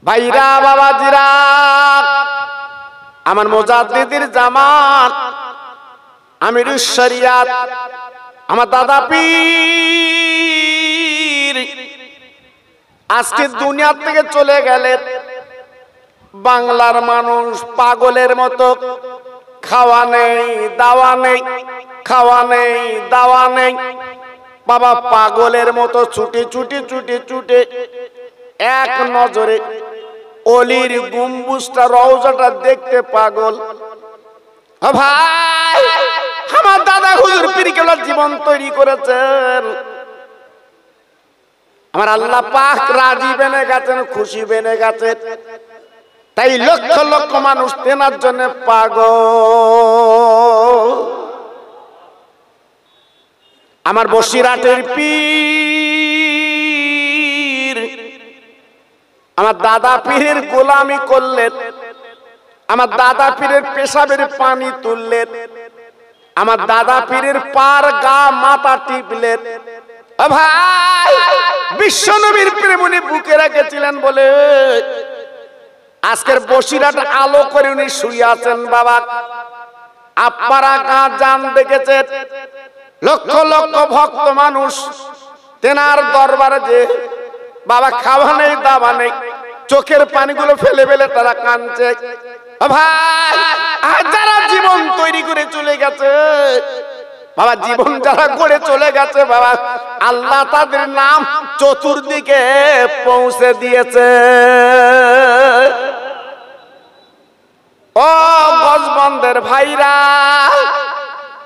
ভাইরা বাবাজিরা, আমার মুজাদ্দিদের জামান আমিরুশ শরিয়াত আমার দাদা পীর আজকে দুনিয়া থেকে চলে গেলেন। বাংলার মানুষ পাগলের মতো খাওয়া নেই দাওয়া নেই, খাওয়া নেই দাওয়া নেই। বাবা পাগলের মতো ছুটে ছুটে ছুটে ছুটে এক নজরে অলির গম্বুজটা রওজাটা দেখতে পাগল। ভাই, আমার দাদা হুজুর পীর কেবল জীবন তৈরি করেছেন, আমার আল্লাহ পাক রাজি বেনে গেছেন, খুশি বেনে গেছেন, তাই লক্ষ লক্ষ মানুষ তেনার জন্য পাগল। আমার বসিরহাটের পীর আমার দাদা পীরের গোলামি করলেন, আমার দাদা পীরের পেশাবের পানি তুললেন, আমার দাদা পীরের পার গা মাথা টিপলেন। ভাই, বিশ্ব নবীর প্রেম উনি বুকে রেখেছিলেন বলে আজকের বসিরহাট আলো করে উনি শুয়ে আছেন। বাবা, আপনারা গা জান দেখেছেন, লক্ষ লক্ষ ভক্ত মানুষ তেনার দরবারে যে বাবা খাওয়া নেই দাওয়া নেই, চোখের পানিগুলো ফেলে ফেলে তারা কাঁদছে। ভাই, যারা জীবন তৈরি করে চলে গেছে বাবা, জীবন যারা করে চলে গেছে বাবা, আল্লাহ তাদের নাম চতুর্দিকে পৌঁছে দিয়েছে। ও গজবন্দের ভাইরা,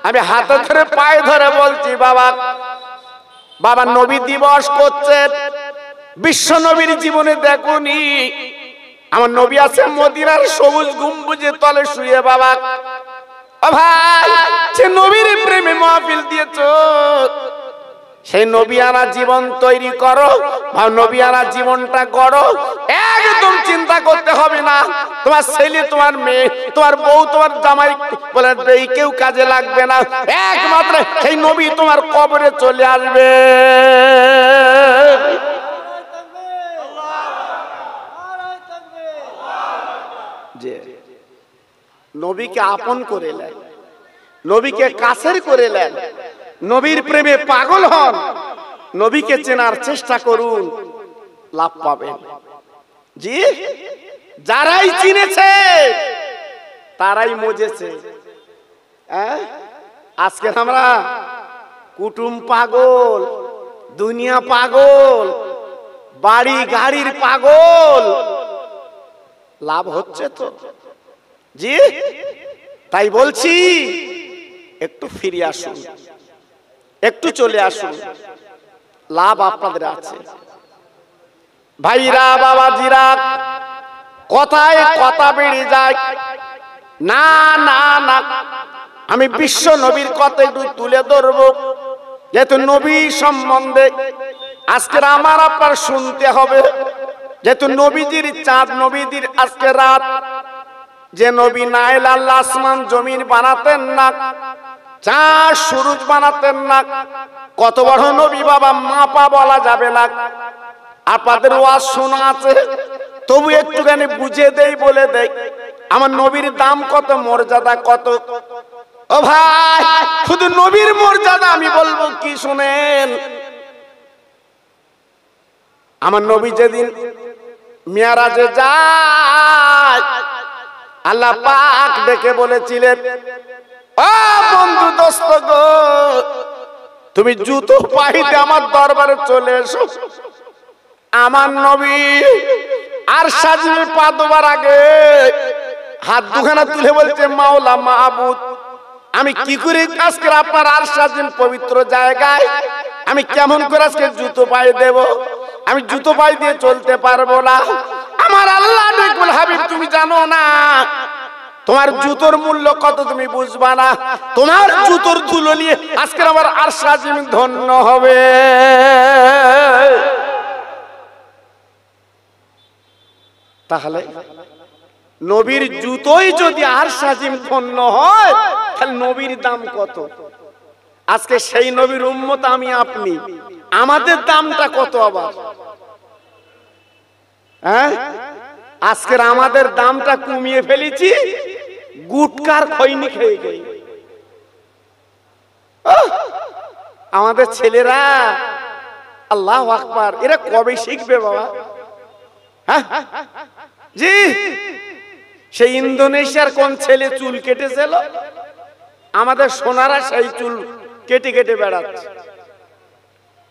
আমি হাতে ধরে পায়ে ধরে বলছি বাবা, বাবা নবী দিবস করছেন, বিশ্ব নবীর জীবনে দেখুনি আমার নবী আছে মদিনার সবুজ গম্বুজের তলে শুয়ে। বাবা ভাই, সে নবীর প্রেমে মাহফিল দিয়েছ, সেই নবিয়ানা জীবন তৈরি করো, নবিয়ানা জীবনটা গড়ো। একদম চিন্তা করতে হবে না তোমার ছেলে, তোমার মেয়ে, তোমার বউ, তোমার জামাই বলে কেউ কাজে লাগবে না, একমাত্র সেই নবী তোমার কবরে চলে আসবে। নবীকে আপন করে নেন, নবীকে কাছের করে নেন, নবীর প্রেমে পাগল হন, নবীকে চেনার চেষ্টা করুন, লাভ পাবেন। জি, যারাই চিনেছে তারাই মজেছে। আজকে আমরা কুটুম পাগল, দুনিয়া পাগল, বাড়ি গাড়ির পাগল, লাভ হচ্ছে তো? জি, তাই বলছি একটু ফিরে আসুন, একটু চলে আসুন, লাভ আপনাদের আছে। ভাইরা বাবাজিরা, কথায় কথা বেড়ে যায় না না না, আমি বিশ্ব নবীর কথা একটু তুলে ধরবো, যেহেতু নবী সম্বন্ধে আজকের আমার আপনার শুনতে হবে, যেহেতু নবীজির চাঁদ, নবীজির আজকে রাত, যে নবী নাইল আল্লাহ আসমান জমিন বানাতেন না, চাঁদ সূরজ বানাতেন না, কত বড় নবী বাবা মাপা বলা যাবে না। আপনাদের ওয়াজ শোনা আছে, তবু একটুখানি বুঝে দেই, বলে দেই আমার নবীর দাম কত, মর্যাদা কত। ও ভাই, শুধু নবীর মর্যাদা আমি বলবো কি শুনেন। আমার নবী যেদিন মিরাজে যায়, আল্লাহ পাক ডেকে বলেছিলেন, ও বন্ধু দোস্ত গো, তুমি জুতো পাইতে আমার দরবারে চলে এসো। আমার নবী আর সাজিয়ে পা দেওয়ার আগে হাত দুখানা তুলে বলছে, মাওলা মাহবুদ, আমি কি করে আজকে আপনার আর সাজিন পবিত্র জায়গায় আমি কেমন করে আজকে জুতো পায়ে দেব? আমি জুতো পায়ে দিয়ে চলতে পারবো না। আমার আল্লাহ দেখুন, হাবিব তুমি জানো না তোমার জুতোর মূল্য কত, তুমি বুঝবা না, তোমার জুতোর ধুলো নিয়ে আজকে আমার আরশ আজিম ধন্য হবে। তাহলে নবীর জুতোই যদি আরশ আজিম ধন্য হয়, তাহলে নবীর দাম কত? আজকে সেই নবীর উম্মত আমি আপনি, আমাদের দামটা কত আবার? আজকের আমাদের দামটা কমিয়ে ফেলেছি গুটকার খৈনি খেয়ে খেয়ে। আমাদের ছেলেরা আল্লাহু আকবার, এরা কবে শিখবে বাবা? হ্যাঁ জি, সেই ইন্দোনেশিয়ার কোন ছেলে চুল কেটেছিল, আমাদের সোনারা সেই চুল কেটে কেটে বেড়াচ্ছে,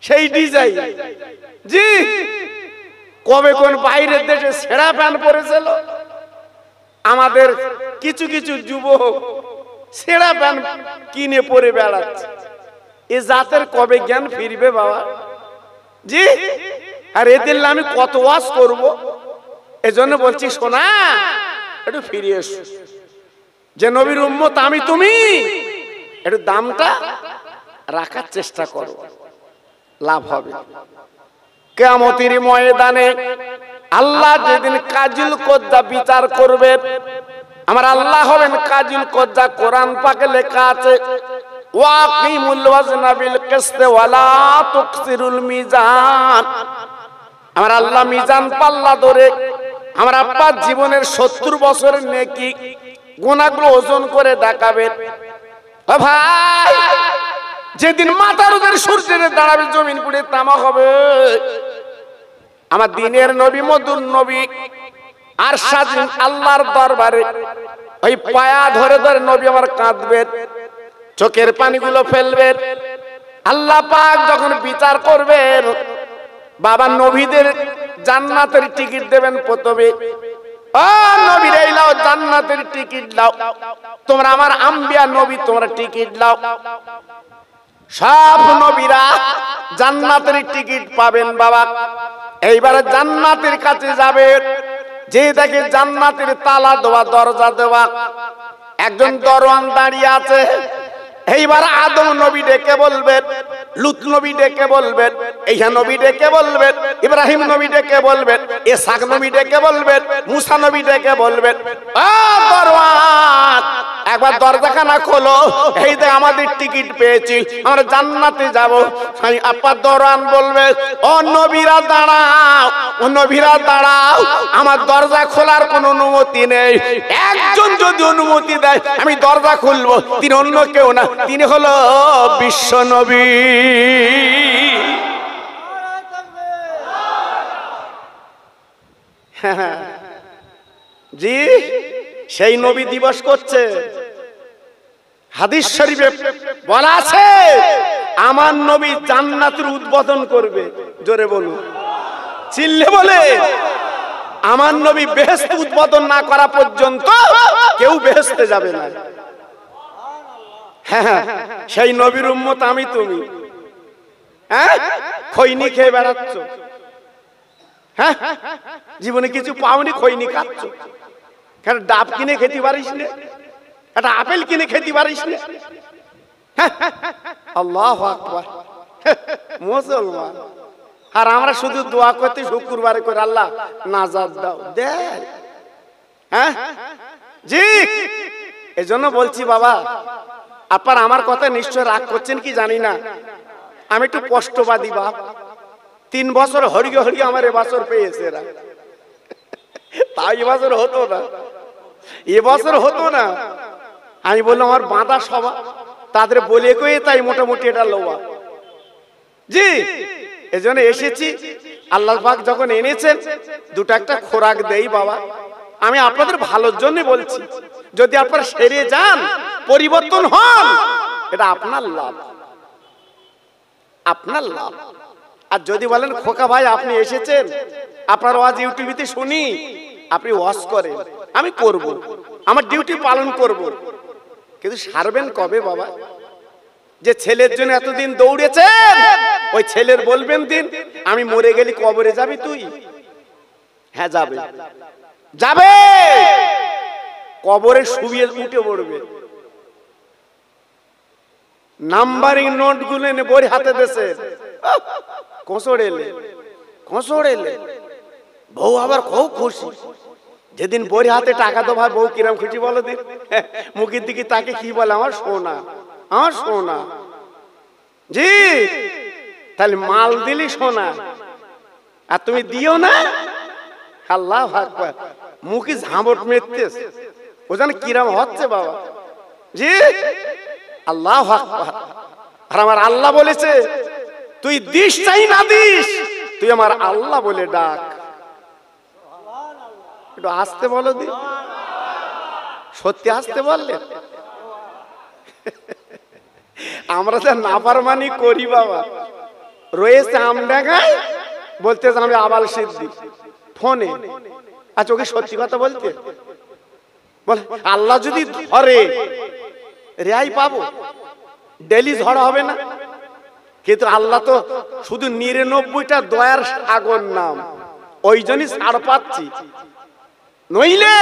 সেই ডিজাইন। জি, কবে কোন বাইরের দেশে সেরা প্যান্ট পরেছিল, আমাদের কিছু কিছু যুবক সেরা প্যান্ট কিনে পরে বেড়াচ্ছে। এ জাতের কবে জ্ঞান ফিরবে বাবা? জি, আর এদের আমি কত ওয়াজ করব, এজন্য বলছি শোনা, একটু ফিরে এসো। যে নবীর উম্মত আমি তুমি, একটু দামটা রাখার চেষ্টা করো, লাভ হবে। কিয়ামতের ময়দানে আল্লাহ যেদিন কাজুল কোজ্জা বিচার করবে, আমার আল্লাহ হবেন কাজুল কোজ্জা। কোরআন পাকে লেখা আছে, ওয়াকিমুল ওয়াজনা বিল কিসত ওয়ালা তুকসিরুল মিজান। আমার আল্লাহ মিজান পাল্লা ধরে আমার আব্বার জীবনের 70 বছরের নেকি গুনাহগুলো ওজন করে দেখাবেন। ও ভাই, যেদিন মাথার উপর সূর্যের দাঁড়াবে, জমিন পুড়ে তামা হবে, আমার দিনের নবী মধুর নবী আর সাজিন আল্লাহর দরবারে ওই পায়া ধরে ধরে নবী আমার কাঁদবেন, চোখের পানিগুলো ফেলবেন। আল্লাহ পাক যখন বিচার করবেন, বাবা নবীদের জান্নাতের টিকিট দেবেন প্রথমে। ও নবীরা এলাও, জান্নাতের টিকিট দাও, তোমরা আমার আম্বিয়া নবী, তোমরা টিকিট দাও। সব নবীরা জান্নাতের টিকিট পাবেন বাবা। এইবারে জান্নাতের কাছে যাবেন, যে দেখে জান্নাতের তালা দেওয়া, দরজা দেওয়া, একজন দরওয়ান দাঁড়িয়ে আছে। এইবার আদম নবী ডেকে বলবেন, লুত নবী ডেকে বলবেন, ঈসা নবী ডেকে বলবেন, ইব্রাহিম নবী ডেকে বলবেন, ইসহাক নবী ডেকে বলবেন, মুসা নবী ডেকে বলবেন, ও দরওয়ান একবার দরজাখানা খোলো, এই যে আমাদের টিকিট পেয়েছি, আমরা জান্নাতে যাব। আপনার দরওয়ান বলবে, ও নবীরা দাঁড়াও, ও নবীরা দাঁড়াও, আমার দরজা খোলার কোনো অনুমতি নেই। একজন যদি অনুমতি দেয় আমি দরজা খুলবো, তিনি অন্য কেউ না, তিনি হলো বিশ্ব নবী। জি, সেই নবী দিবস করছে। হাদিস শরীফে বলা আছে, আমার নবী জান্নাতের উদ্বোধন করবে। জোরে বলুন, চিল্লে বলে, আমার নবী বেহেশত উদ্বোধন না করা পর্যন্ত কেউ বেহেশতে যাবে না। হ্যাঁ, সেই নবীর উম্মত আমি তুমি। হ্যাঁ, খৈনি খেয়ে বেড়াচ্ছ, হ্যাঁ, জীবনে কিছু পাওনি, খৈনি খাচ্ছ। কেন ডাব কিনে খেতে পারিস না, একটা আপেল কিনে খেতে পারিস না? আল্লাহু আকবার, মুসলমান। আর আমরা শুধু দোয়া করতে শুক্রবারে করে, আল্লাহ নাজাত দাও, দেয়। হ্যাঁ জি, এজন্য বলছি বাবা, আপনার আমার কথা নিশ্চয় রাগ করছেন কি জানি না, আমি একটু কষ্টবাদী বাপ। 3 বছর হরিয়ে হরিয়ে আমার এবছর পেয়েছে এরা, তাই এবছর হতো না, এবছর হতো না। আমি বললাম আমার বাঁধা সভা, তাদের বলে কয়ে তাই মোটামুটি এটা লোয়া। জি, এজন্য এসেছি। আল্লাহ পাক যখন এনেছেন, দুটো একটা খোরাক দেই বাবা। আমি আপনাদের ভালোর জন্য বলছি, যদি আপনারা সেরে যান, পরিবর্তন হন, এটা আপনার লাভ, আপনার লাভ। আর যদি বলেন খোকা ভাই আপনি এসেছেন, আপনার ওয়াজ ইউটিউবে শুনি, আপনি ওয়াজ করেন, আমি করব, আমার ডিউটি পালন করব, কিন্তু সারবেন কবে বাবা? যে ছেলের জন্য এতদিন দৌড়েছেন, ওই ছেলের বলবেন দিন আমি মরে গেলি কবরে যাবি তুই? হ্যাঁ যাবে, যাবে, কবরে শুয়ে উঠে পড়বে। নাম্বারিং নোট গুলো এনে বই হাতে দেশে কোঁচড় এলে বউ আবার খুব খুশি। যেদিন বই হাতে টাকা তো ভাই বউ কিরম খুশি বলো দিন, মুখের দিকে তাকে কি বলে, আমার সোনা, আমার সোনা। জি, তাহলে মাল দিলি সোনা, আর তুমি দিও না। আল্লাহু আকবার, মুখে ঝাঁবট মেরতেছে, ও জানে কিরাম হচ্ছে বাবা। জি আল্লাহু আকবার। আর আমার আল্লাহ বলেছে তুই দিস চাই না দিস, তুই আমার আল্লাহ বলে ডাক। একটু আসতে বলো দি, সত্যি আসতে বললে। আমরা তো নাফরমানি করি বাবা। রয়েছে আমডাঙ্গায়, বলতে আমি আবাল সিদ্ধি ফোনে। আচ্ছা ওকে সত্যি কথা বলতে বলে, আল্লাহ যদি ধরে রেহাই পাবো, ডেলি ঝড় হবে না। কিন্তু আল্লাহ তো শুধু ৯৯টা দয়ার সাগর নাম, ওই জন্যই ছাড় পাচ্ছি, নইলে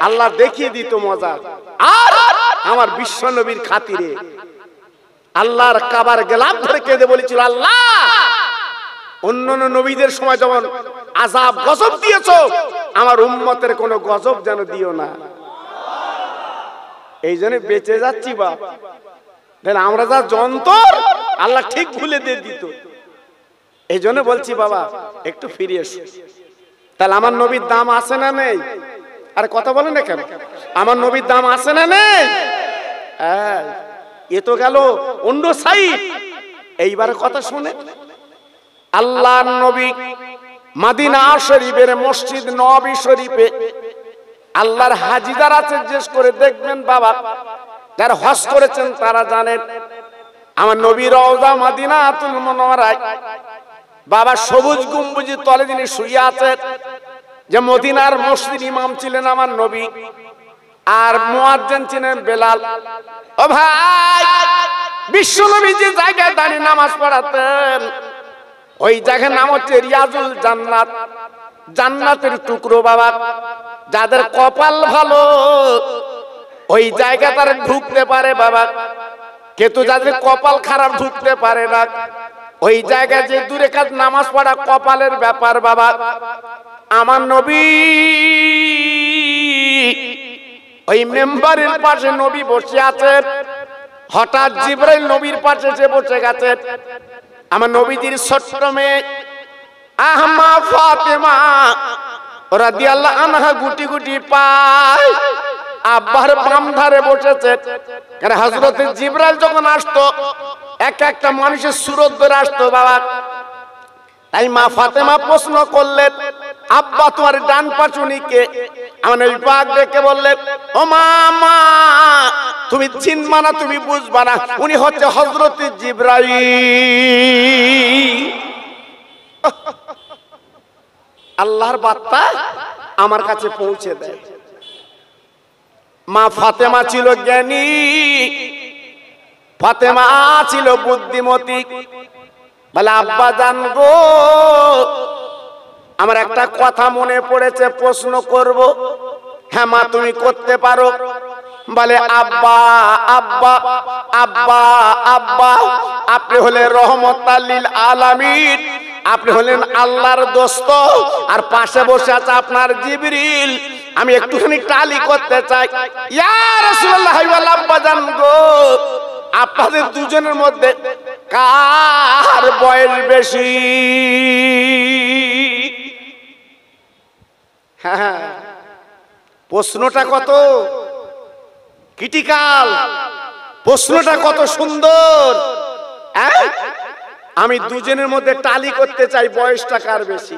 আল্লাহ দেখিয়ে দিত মজা। আর আমার বিশ্ব নবীর খাতিরে আল্লাহর কাবার গেলাম ধরে কেঁদে বলেছিল, আল্লাহ অন্যান্য নবীদের সময় যেমন আযাব গজব দিয়েছো, আমার উম্মতের কোনো গজব যেন দিও না। এই জন্য বেঁচে যাচ্ছি বাপ। আমরা যা যন্তর আল্লাহ ঠিক ভুলে দিয়ে দিত। এই জন্য বলছি বাবা একটু ফিরে এসো। তাহলে আমার নবীর দাম আছে না নেই? আর কথা বলেন না কেন? আমার নবীর দাম আছে না নেই? হ্যাঁ, এ তো গেল অন্য সাইড। এইবার কথা শুনে, আল্লাহর নবী মদিনা শরীফের মসজিদ নববী শরীফে আল্লাহর হাজিদার আছে, জিজ্ঞেস করে দেখবেন বাবা। যারা হজ করেছেন তারা জানেন, আমার নবী রওজা মদিনাতুল মুনাওয়ারায় বাবা সবুজ গম্বুজের তলে যিনি শুয়ে আছেন, যে মদিনার মসজিদ ইমাম ছিলেন আমার নবী, আর মুয়াজ্জিন ছিলেন বেলাল। ও ভাই, বিশ্ব নবী যে জায়গায় দাঁড়িয়ে নামাজ পড়াতেন, ওই জায়গার নাম হচ্ছে রিয়াজুল জান্নাত, জান্নাতের টুকরো বাবা। যাদের কপাল ভালো ওই জায়গা তারা ঢুকতে পারে বাবা, কিন্তু যাদের কপাল খারাপ ঢুকতে পারে না। ওই জায়গায় যে দূরে কাজ নামাজ পড়া কপালের ব্যাপার বাবা। আমার নবী ওই মেম্বারের পাশে নবী বসে আছেন, হঠাৎ জিবরাইল নবীর পাশে এসে বসে গেছেন। আমার নবীজির ছোট্ট মেয়ে আহমা ফাতেমা রাদিয়াল্লাহু আনহা গুটি গুটি পায় আব্বার বাম ধারে বসেছে। কারণ হযরত জিবরাইল যখন আসতো এক একটা মানুষের সুরত ধরে আসতো বাবা। তাই মা ফাতেমা প্রশ্ন করলেন, আব্বা তোমার ডান পাশুনি কে? আমার নবী পাক ডেকে বললেন, ও মা, তুমি চিনবা না, তুমি বুঝবা না, উনি হচ্ছে হযরত জিবরাইল। আল্লাহর বার্তা আমার কাছে পৌঁছে দেয়। মা ফাতেমা ছিল জ্ঞানী, ফাতেমা ছিল বুদ্ধিমতী। বলে, আব্বা জান গো, আমার একটা কথা মনে পড়েছে, প্রশ্ন করব। হ্যাঁ মা, তুমি করতে পারো। বলে, আব্বা আব্বা আব্বা আব্বা, আপনি হলেন রহমতাল লিল আলামিন, আপনি হলেন আল্লাহর দোস্ত, আর পাশে বসে আছে আপনার জিবরিল। আমি একটুখানি টালি করতে চাই। ইয়া রাসূলুল্লাহ আব্বা জান গো, আপনাদের দুজনের মধ্যে কার বয়স বেশি? হ্যাঁ, প্রশ্নটা কত ক্রিটিক্যাল, প্রশ্নটা কত সুন্দর। আমি দুজনের মধ্যে টালি করতে চাই, বয়সটা কার বেশি।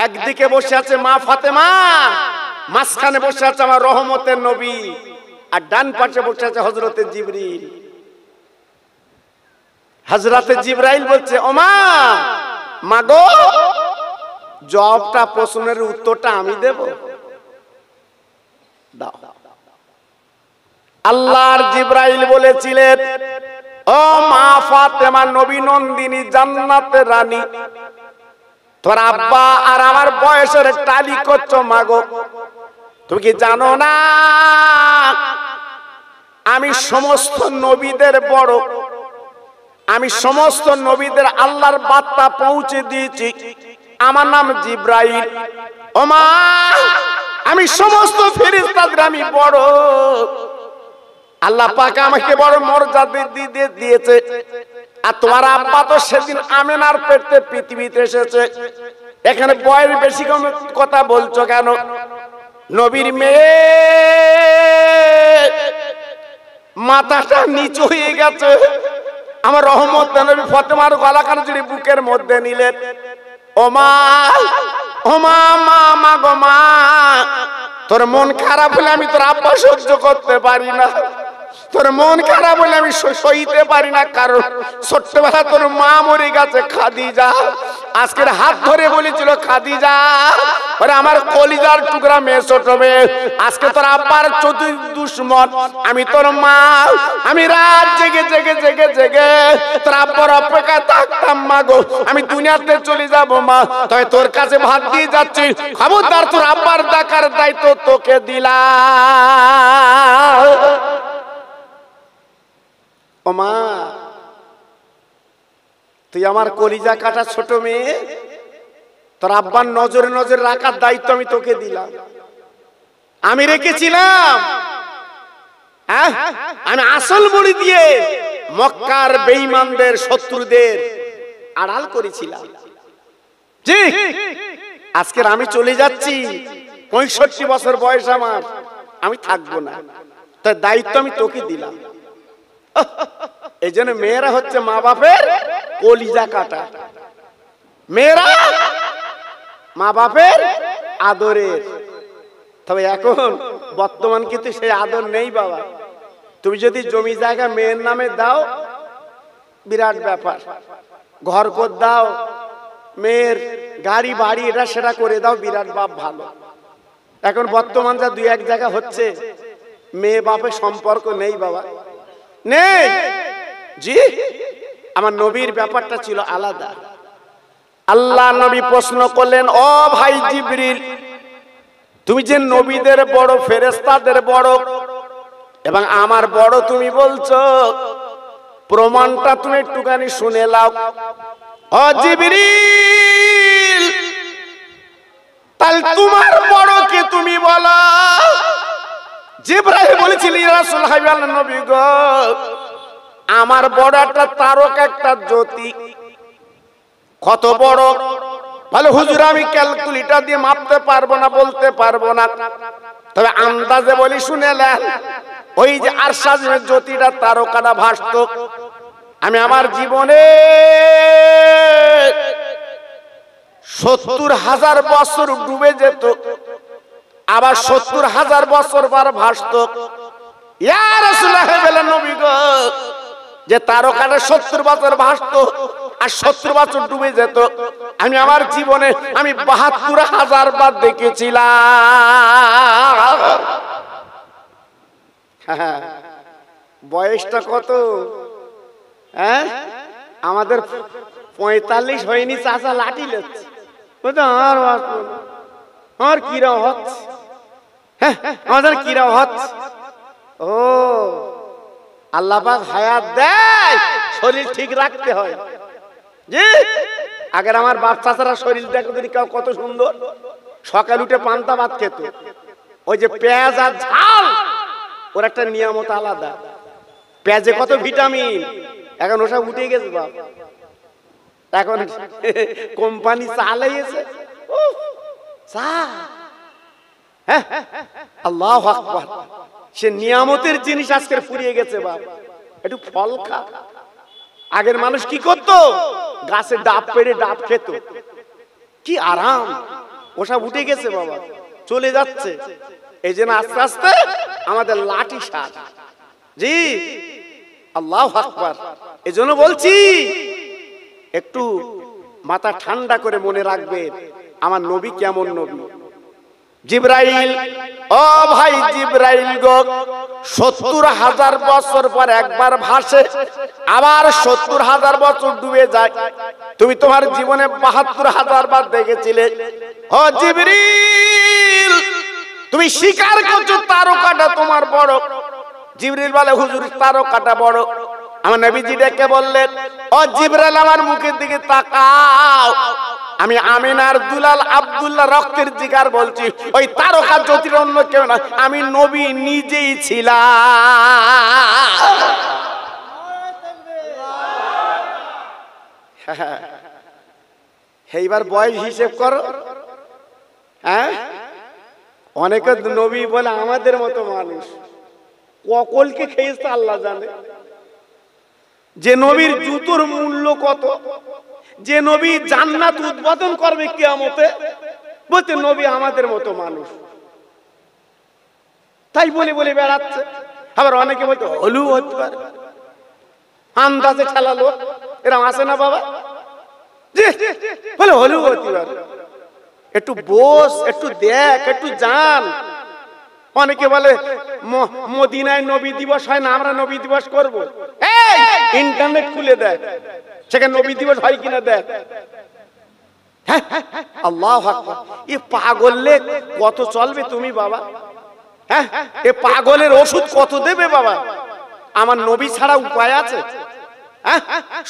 একদিকে বসে আছে মা ফাতেমা, মাঝখানে বসে আছে আমার রহমতের নবী, আর ডান পাশে বসে আছে হযরতে জিবরিল। হযরতে জিবরাইল বলছে, ও মা গো, জবাবটা, প্রশ্নের উত্তরটা আমি দেব? দাও। আল্লাহর জিবরাইল বলেছিলেন, ও মা ফাতেমা, নবী নন্দিনী, জান্নাতের রানী, তোর আব্বা আর আমার বয়সের টালি করছো মা গো। তুমি কি জানো না আমি সমস্ত নবীদের বড়, আমি সমস্ত নবীদের আল্লাহর বার্তা পৌঁছে দিয়েছি, আমার নাম জিবরাইল। ও মা, আমি সমস্ত ফেরেশতাদের আমি বড়, আল্লাহ পাক আমাকে বড় মর্যাদা দিয়েছে। আর তোমার আব্বা তো সেদিন আমেনার পেটে পৃথিবীতে এসেছে, এখানে বয়ের বেশি কথা বলছো কেন? নবীর মেয়ে মাথাটা নিচু হয়ে গেছে। আমার রহমত নবী ফাতেমার গলাকার জুড়ে বুকের মধ্যে নিলেন। ও মা, ও মা, মা, মা গো মা, তোর মন খারাপ হলে আমি তোর আব্বা সহ্য করতে পারি না। তোর মন খারাপ হলে আমি সইতে পারি না, কারণ ছোট্টবেলা তোর মা মরে গেছে খাদিজা। আজকের হাত ধরে বলেছিল খাদিজা, ওরে আমার কলিজার টুকরা মেয়ে, ছোট মেয়ে, আজকে তোর আব্বার চতুর্থ দুশ্মন আমি তোর মা। আমি রাত জেগে জেগে জেগে জেগে তোর আব্বার অপেক্ষা থাকতাম মা গো। আমি দুনিয়াতে চলে যাব মা, তবে তোর কাছে ভাত দিয়ে যাচ্ছি, খবরদার তোর আব্বার দেখার দায়িত্ব তোকে দিলাম। ও মা, তুই আমার কলিজা কাটা ছোট মেয়ে, তোর আব্বার নজরে নজরে রাখার দায়িত্ব আমি তোকে দিলাম। আমি রেখেছিলাম, আমি আসল বড়ি দিয়ে মক্কার বেঈমানদের শত্রুদের আড়াল করেছিলাম। জি, আজকে আমি চলে যাচ্ছি, 65 বছর বয়স আমার, আমি থাকবো না, তার দায়িত্ব আমি তোকে দিলাম। এই জন্য মেয়েরা হচ্ছে মা বাপের কলিজা কাটা, মেয়েরা মা বাপের আদরের। তবে এখন বর্তমান কিন্তু সেই আদর নেই বাবা। তুমি যদি জমি জায়গা মেয়ের নামে দাও, বিরাট ব্যাপার। ঘর কর দাও, মেয়ের গাড়ি বাড়ি এটা সেটা করে দাও, বিরাট বাপ ভালো। এখন বর্তমান যা দুই এক জায়গা হচ্ছে, মেয়ে বাপের সম্পর্ক নেই বাবা, নেই। জি, আমার নবীর ব্যাপারটা ছিল আলাদা। আল্লাহ নবী প্রশ্ন করলেন, ও ভাই জিবরিল, তুমি যে নবীদের বড়, ফেরেশতাদের বড় এবং আমার বড় তুমি বলছো, প্রমাণটা তুমি একটুখানি শুনে নাও। ও জিবরিল, তাহলে তোমার বড় কে তুমি বলো। জিবরাইল বলেছিল, ইয়া রাসূলুল্লাহ নবী গো, আমার বড় একটা তারক, একটা জ্যোতি। কত বড়? বলে হুজুর আমি ক্যালকুলেটর দিয়ে মাপতে পারবো না, বলতে পারবো না, তবে আন্দাজে বলি শুনে নেন। ওই যে আরশাজের জ্যোতিটা, তারকাটা ভাসতো, আমি আমার জীবনে 70,000 বছর ডুবে যেত, আবার 70,000 বছর পর ভাসতো। ইয়া রাসূলুল্লাহ বলেন, নবী গো, যে তারকাটা 70 বছর ভাসতো আর 70 বছর ডুবে যেত, আমি আমার জীবনে আমি 72,000 বার দেখেছিলাম। বয়সটা কত? হ্যাঁ, আমাদের 45 হয়নি, চাচা লাঠি লেচ্ছে। আমার কিরম হচ্ছে, হ্যাঁ আমাদের কিরম হচ্ছে। ও আল্লাহ পাক হায়াত দেয়, শরীর ঠিক রাখতে হয়। জি, আগের আমার বাপ চাচারা শরীর দেখো কত সুন্দর, সকাল উঠে পান্তা ভাত খেত, ওই যে পেঁয়াজ আর ঝাল, ওর একটা নিয়ামত আলাদা। পেঁয়াজে কত ভিটামিন, এখন ওসব উঠে গেছে বাপ। এখন কোম্পানি চালাইছে চা, হ্যাঁ আল্লাহু আকবার, সে নিয়ামতের জিনিস আজকের ফুরিয়ে গেছে বাপ। একটু ফল খা। আগের মানুষ কি করত? গাছে ডাব পেড়ে ডাব খেত, কি আরাম। ওসব উঠে গেছে বাবা, চলে যাচ্ছে। এই জন্য আস্তে আস্তে আমাদের লাঠি সাজ। জি, আল্লাহু আকবার। এই জন্য বলছি, একটু মাথা ঠান্ডা করে মনে রাখবেন আমার নবী কেমন নবী। জিবরাইল, ও ভাই জিবরাইল গো, 70,000 বছর পর একবার ভাসে, আবার 70,000 বছর ডুবে যায়। তুমি তোমার জীবনে 72,000 বার দেখেছিলে। ও জিবরিল, তুমি স্বীকার করছো তারকাটা তোমার বড়। জিবরিল বলে, হুজুর তারকাটা বড়। আমার নবীজি ডেকে বললেন, ও জিবরাইল, আমার মুখের দিকে তাকাও। আমি আমিনার দুলাল আব্দুল্লাহ রক্তের জিগার বলছি, ওই তারকা জ্যোতির অন্য কেউ না, আমি নবী নিজেই ছিলাম। এইবার বয়স হিসেব করো। হ্যাঁ, অনেকে নবী বলে আমাদের মতো মানুষ, ককলকে খেয়েছে আল্লাহ জানে। যে নবীর জুতোর মূল্য কত, যে নবী জান্নাত উদ্বোধন করবে কিয়ামতে, বলতে নবী আমাদের মতো মানুষ, তাই বলে বলে বেড়াচ্ছে। আবার অনেকে বলতে হলু হতে পারে, আন্দাজে ঠেলা লোক, এরকম আসে না বাবা? বলে হলু হতে পারে, একটু বস, একটু দেখ, একটু জান। অনেকে বলে মদিনায় নবী দিবস হয় না, আমরা নবী দিবস করব। এই ইন্টারনেট খুলে দেয়, সেখানে নবী দিবস হয় কিনা দেখ। আল্লাহু আকবার, এ পাগলে কত চলবে তুমি বাবা? হ্যাঁ, এ পাগলের ওষুধ কত দেবে বাবা? আমার নবী ছাড়া উপায় আছে? হ্যাঁ,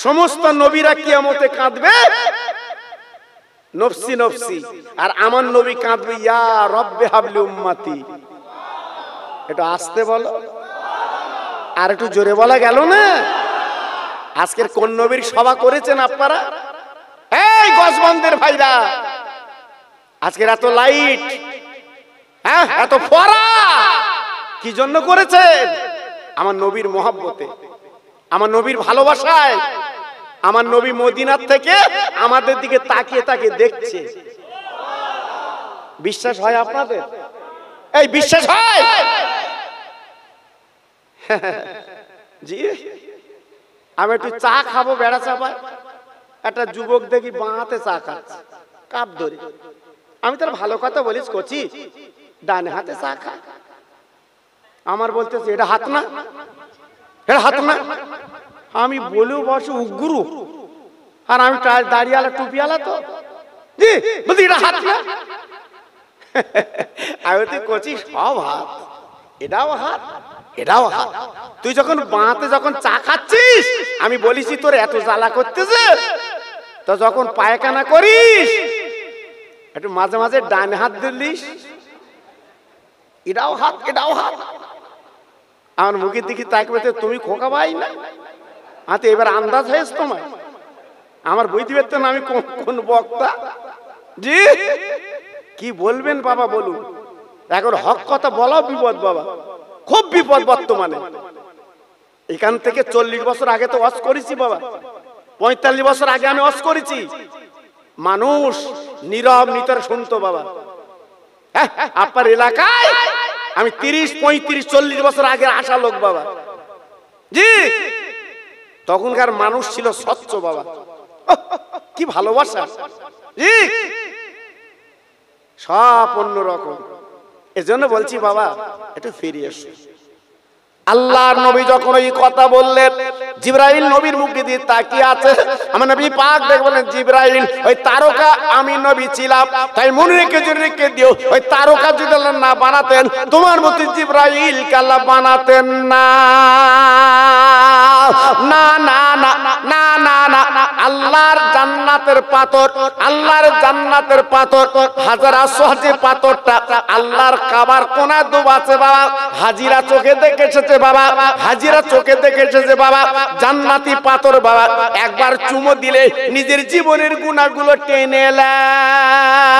সমস্ত নবীরা কিয়ামতে কাঁদবে নফসি নফসি, আর আমার নবী কাঁদবে ইয়া রব্বে হাবলি উম্মতি। এটা আসতে বলো, আর একটু জোরে বলা গেল না? আজকের কোন নবীর সভা করেছেন আপনারা? এই গজবন্দের ভাইরা, আজকের এত লাইট, হ্যাঁ এত ফরা কি জন্য করেছেন? আমার নবীর মহব্বতে, আমার নবীর ভালোবাসায়। আমার নবী মদিনার থেকে আমাদের দিকে তাকিয়ে তাকিয়ে দেখছে। বিশ্বাস হয় আপনাদের? এই বিশ্বাস হয়? জি, আমি একটু চা খাবো বেড়া চাপায়, একটা যুবক দেখি বাঁ হাতে চা খাচ্ছে কাপ ধরে। আমি তার ভালো কথা বলিস কচি, ডান হাতে চা খা। আমার বলতেছে এটা হাত না, এটা হাত না। আমি বলেও বসে উগ্রু, আর আমি দাড়িওয়ালা টুপিওয়ালা, তো জি বলছি এটা হাত না। আমি তুই কচি সব হাত, এটাও হাত, এটাও হাত। তুই যখন বাঁতে যখন চা খাচ্ছিস, আমি বলিছি তোর এত জ্বালা করতেছে, তো যখন পায়খানা করিস একটু মাঝে মাঝে ডান হাত দিলিস, এটাও হাত, এটাও হাত। আমার মুখের দিকে তাকবে, তুমি খোকা ভাই না হাতে, এবার আন্দাজ হয়েছে তোমার। আমার বুঝতে পারতেন আমি কোন বক্তা। জি কি বলবেন বাবা বলুন? এখন হক কথা বলাও বিপদ বাবা, খুব বিপদ বর্তমানে। এখান থেকে 40 বছর আগে তো ওয়াজ করেছি বাবা, 45 বছর আগে আমি ওয়াজ করেছি। মানুষ নীরব নিতর শুনতো বাবা। আপনার এলাকায় আমি 30, 35, 40 বছর আগে আসা লোক বাবা। জি তখনকার মানুষ ছিল স্বচ্ছ বাবা, কি ভালোবাসা, জি সব অন্যরকম। এজন্য বলছি বাবা একটু ফিরে এসো। আল্লাহর নবী যখন এই কথা বললেন, জিবরাইল নবীর মুখে দিয়ে তাকিয়ে আছে। আমার নবী পাক দেখে বলেন, জিবরাইল ওই তারকা আমি নবী ছিলাম, তাই মনে রেখে দিও, ওই তারকা যদি আল্লাহ না বানাতেন, তোমার মতো জিবরাইল কে আল্লাহ বানাতেন না। না না না না না না, আল্লাহর জান্নাতের পাথর, আল্লাহর জান্নাতের পাথর হাজার আসওয়াজে পাথরটা আল্লাহর কাবার কোনা ডুবাছে বাবা। হাজিরা চোখে দেখেছে বাবা, হাজিরা চোখে দেখেছে যে বাবা জান্নাতি পাথর বাবা একবার চুমো দিলে নিজের জীবনের গুনাহগুলো টেনে নেয়।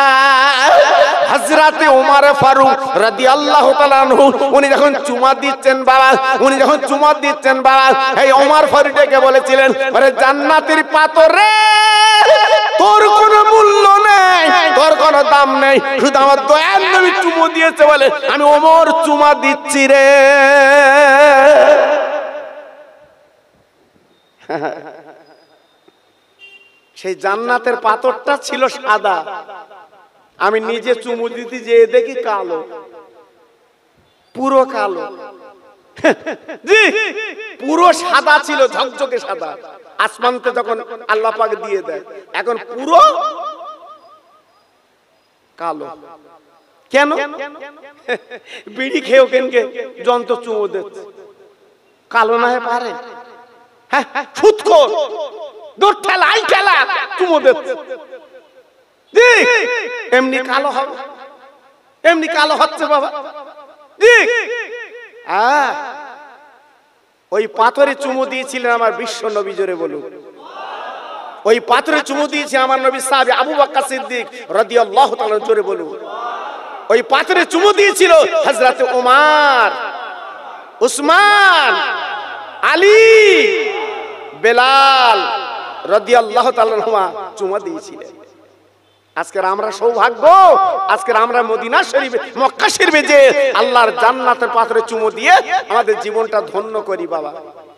হযরতে ওমর ফারুক রাদিয়াল্লাহু তাআলা আনহু উনি যখন চুমা দিচ্ছেন বাবা, উনি যখন চুমা দিচ্ছেন বাবা, এই ওমর ফারুককে বলেছিলেন, আরে জান্নাতের পাথর রে, তোর কোনো মূল্য নেই, তোর কোনো দাম নেই, শুধু আমার দয়ার নবী চুমো দিয়েছে বলে আমি ওমর চুমা দিচ্ছি রে। সেই জান্নাতের পাথরটা ছিল সাদা, আমি নিজে চুমু দিতে যেয়ে দেখি কালো, পুরো কালো। জি পুরো সাদা ছিল, ঝকঝকে সাদা। আসমানতে যখন আল্লাহ পাক দিয়ে দেয়, এখন পুরো কালো। কেন? বিড়ি খেয়েও কেনকে যন্ত্র চুমো দিচ্ছে, কালো না হয়ে পারে? হ্যাঁ সুদখোর, দূর ঠেলা আই ঠেলা চুমো দিচ্ছে, জি এমনি কালো হবে, এমনি কালো হচ্ছে বাবা। জি ওই পাথরে চুমু দিয়েছিলেন আমার বিশ্ব নবী, জোরে বলুন। ওই পাথরে চুমু দিয়েছে আমার নবী সাহাবী আবু বকর সিদ্দিক রাদিয়াল্লাহু তাআলা, জোরে বলুন। ওই পাথরে চুমু দিয়েছিল হযরত ওমর, উসমান, আলী, বেলাল রাদিয়াল্লাহু তাআলা চুমু দিয়েছিলেন। আজকের আমরা সৌভাগ্য, আজকের আমরা মদিনা শরীফে, মক্কা শরীফে যে আল্লাহর জান্নাতের পাথরে চুমু দিয়ে আমাদের জীবনটা ধন্য করি বাবা।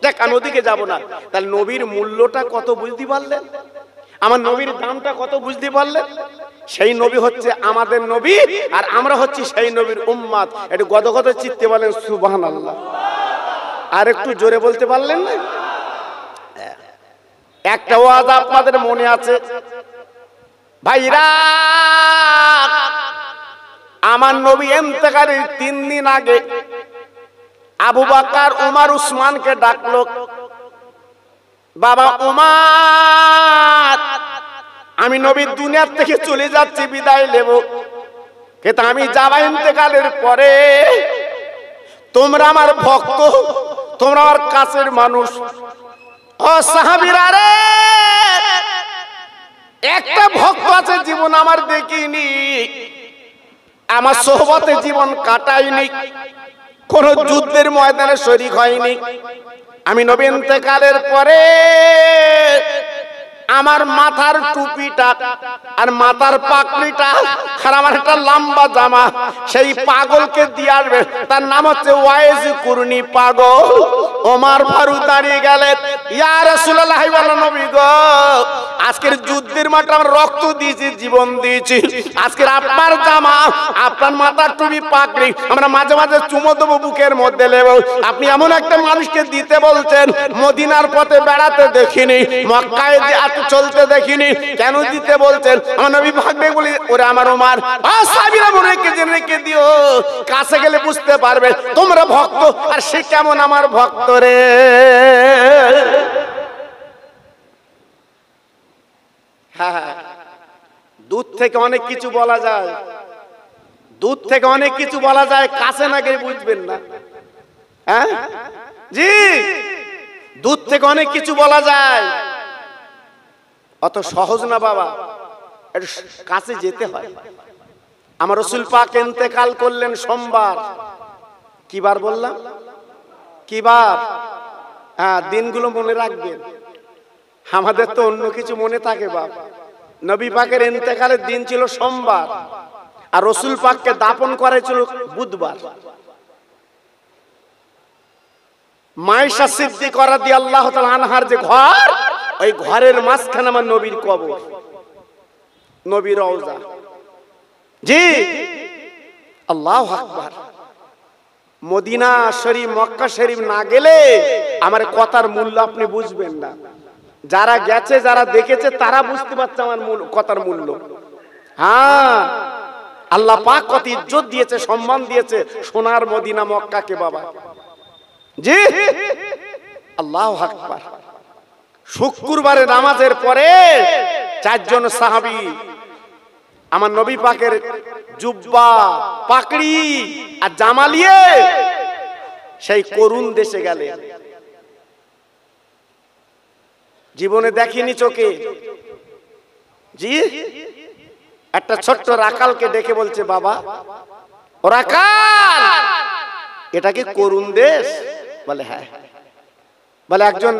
দেখ আমি ওদিকে যাব না। তাহলে নবীর মূল্যটা কত বুঝতে পারলেন? আমার নবীর দামটা কত বুঝতে পারলেন? সেই নবী হচ্ছে আমাদের নবী, আর আমরা হচ্ছি সেই নবীর উম্মত। একটু গদগদ চিত্তে বলেন সুবহানাল্লাহ। আর একটু জোরে বলতে পারলেন না? একটা ওয়াজ আপনাদের মনে আছে ভাইরা, আমার নবী ইন্তেকালের 3 দিন আগে আবু বকর, ওমর, উসমানকে ডাকলো, বাবা ওমর, আমি নবী দুনিয়া থেকে চলে যাচ্ছি, বিদায় নেব, কিন্তু আমি যাব ইন্তেকালের পরে তোমরা আমার ভক্ত, তোমরা আমার কাছের মানুষ। ও সাহাবীরা রে, একটা ভক্ত আছে জীবন আমার দেখিনি, আমার সোহবতে জীবন কাটাইনি, কোন যুদ্ধের ময়দানে শরীক হয়নি। আমি নবী ইন্তেকালের পরে আমার মাথার টুপিটা আর মাথার পাগড়িটা আর আমার একটা লম্বা জামা সেই পাগলকে দিয়ে আসবে, তার নাম হচ্ছে ওয়াইজ কুরনি পাগল। ওমর ফারুক দাঁড়িয়ে গেলেন, ইয়া রাসূলুল্লাহ, বলেন নবী গো, আজকের যুদ্ধের মাঠে আমরা রক্ত দিয়েছি, জীবন দিয়েছি, আজকের আপনার জামা, আপনার মাথার টুপি, পাগড়ি আমরা মাঝে মাঝে চুমো দেবো, বুকের মধ্যে নেব, আপনি এমন একটা মানুষকে দিতে বলছেন মদিনার পথে বেড়াতে দেখিনি, মক্কায় চলতে দেখিনি, কেন দিতে বলছেন? আমার নবী ভাগবে বলি, ওরে আমার ওমর, সাহাবীরা মনে রেখে দিও, কাছে গেলে বুঝতে পারবে তোমরা ভক্ত আর সে কেমন আমার ভক্ত রে। হ্যাঁ, দূর থেকে অনেক কিছু বলা যায়, দূর থেকে অনেক কিছু বলা যায়, কাছে না গেলে বুঝবেন না। হ্যাঁ জি, দূর থেকে অনেক কিছু বলা যায়, অত সহজ না বাবা, একটু কাছে যেতে হয়। আমার রাসূল পাক ইন্তেকাল করলেন সোমবার। কি বার বললাম? কি বার? হ্যাঁ, দিনগুলো মনে রাখবেন, আমাদের তো অন্য কিছু মনে থাকে বাবা। নবী পাকের ইন্তেকালের দিন ছিল সোমবার, আর রাসূল পাককে দাফন করেছিল বুধবার। মায়েশা সিদ্দিকা রাদিয়াল্লাহু তাআলা আনহার যে ঘর, ওই ঘরের মাঝখানে আমার নবীর কবর, নবীর রওজা। জি, আল্লাহু আকবার। মদিনা শরীফ, মক্কা শরীফ না গেলে আমার কথার মূল্য আপনি বুঝবেন না। যারা গেছে, যারা দেখেছে, তারা বুঝতে পারছে আমার কথার মূল্য। হ্যাঁ, আল্লাহ পাক কত ইজ্জত দিয়েছে, সম্মান দিয়েছে সোনার মদিনা মক্কাকে বাবা। জি, আল্লাহু আকবার। শুক্রবারে নামাজের পরে 4 জন সাহাবী আমার নবী পাকের জুব্বা, পাকড়ি আর জামা নিয়ে সেই করুণ দেশে গেলেন। জীবনে দেখিনি চোখে। জি, একটা ছোট্ট রাখালকে ডেকে বলছে, বাবা ও রাখাল, এটা কি করুণ দেশ? বলে হ্যাঁ। বলে একজন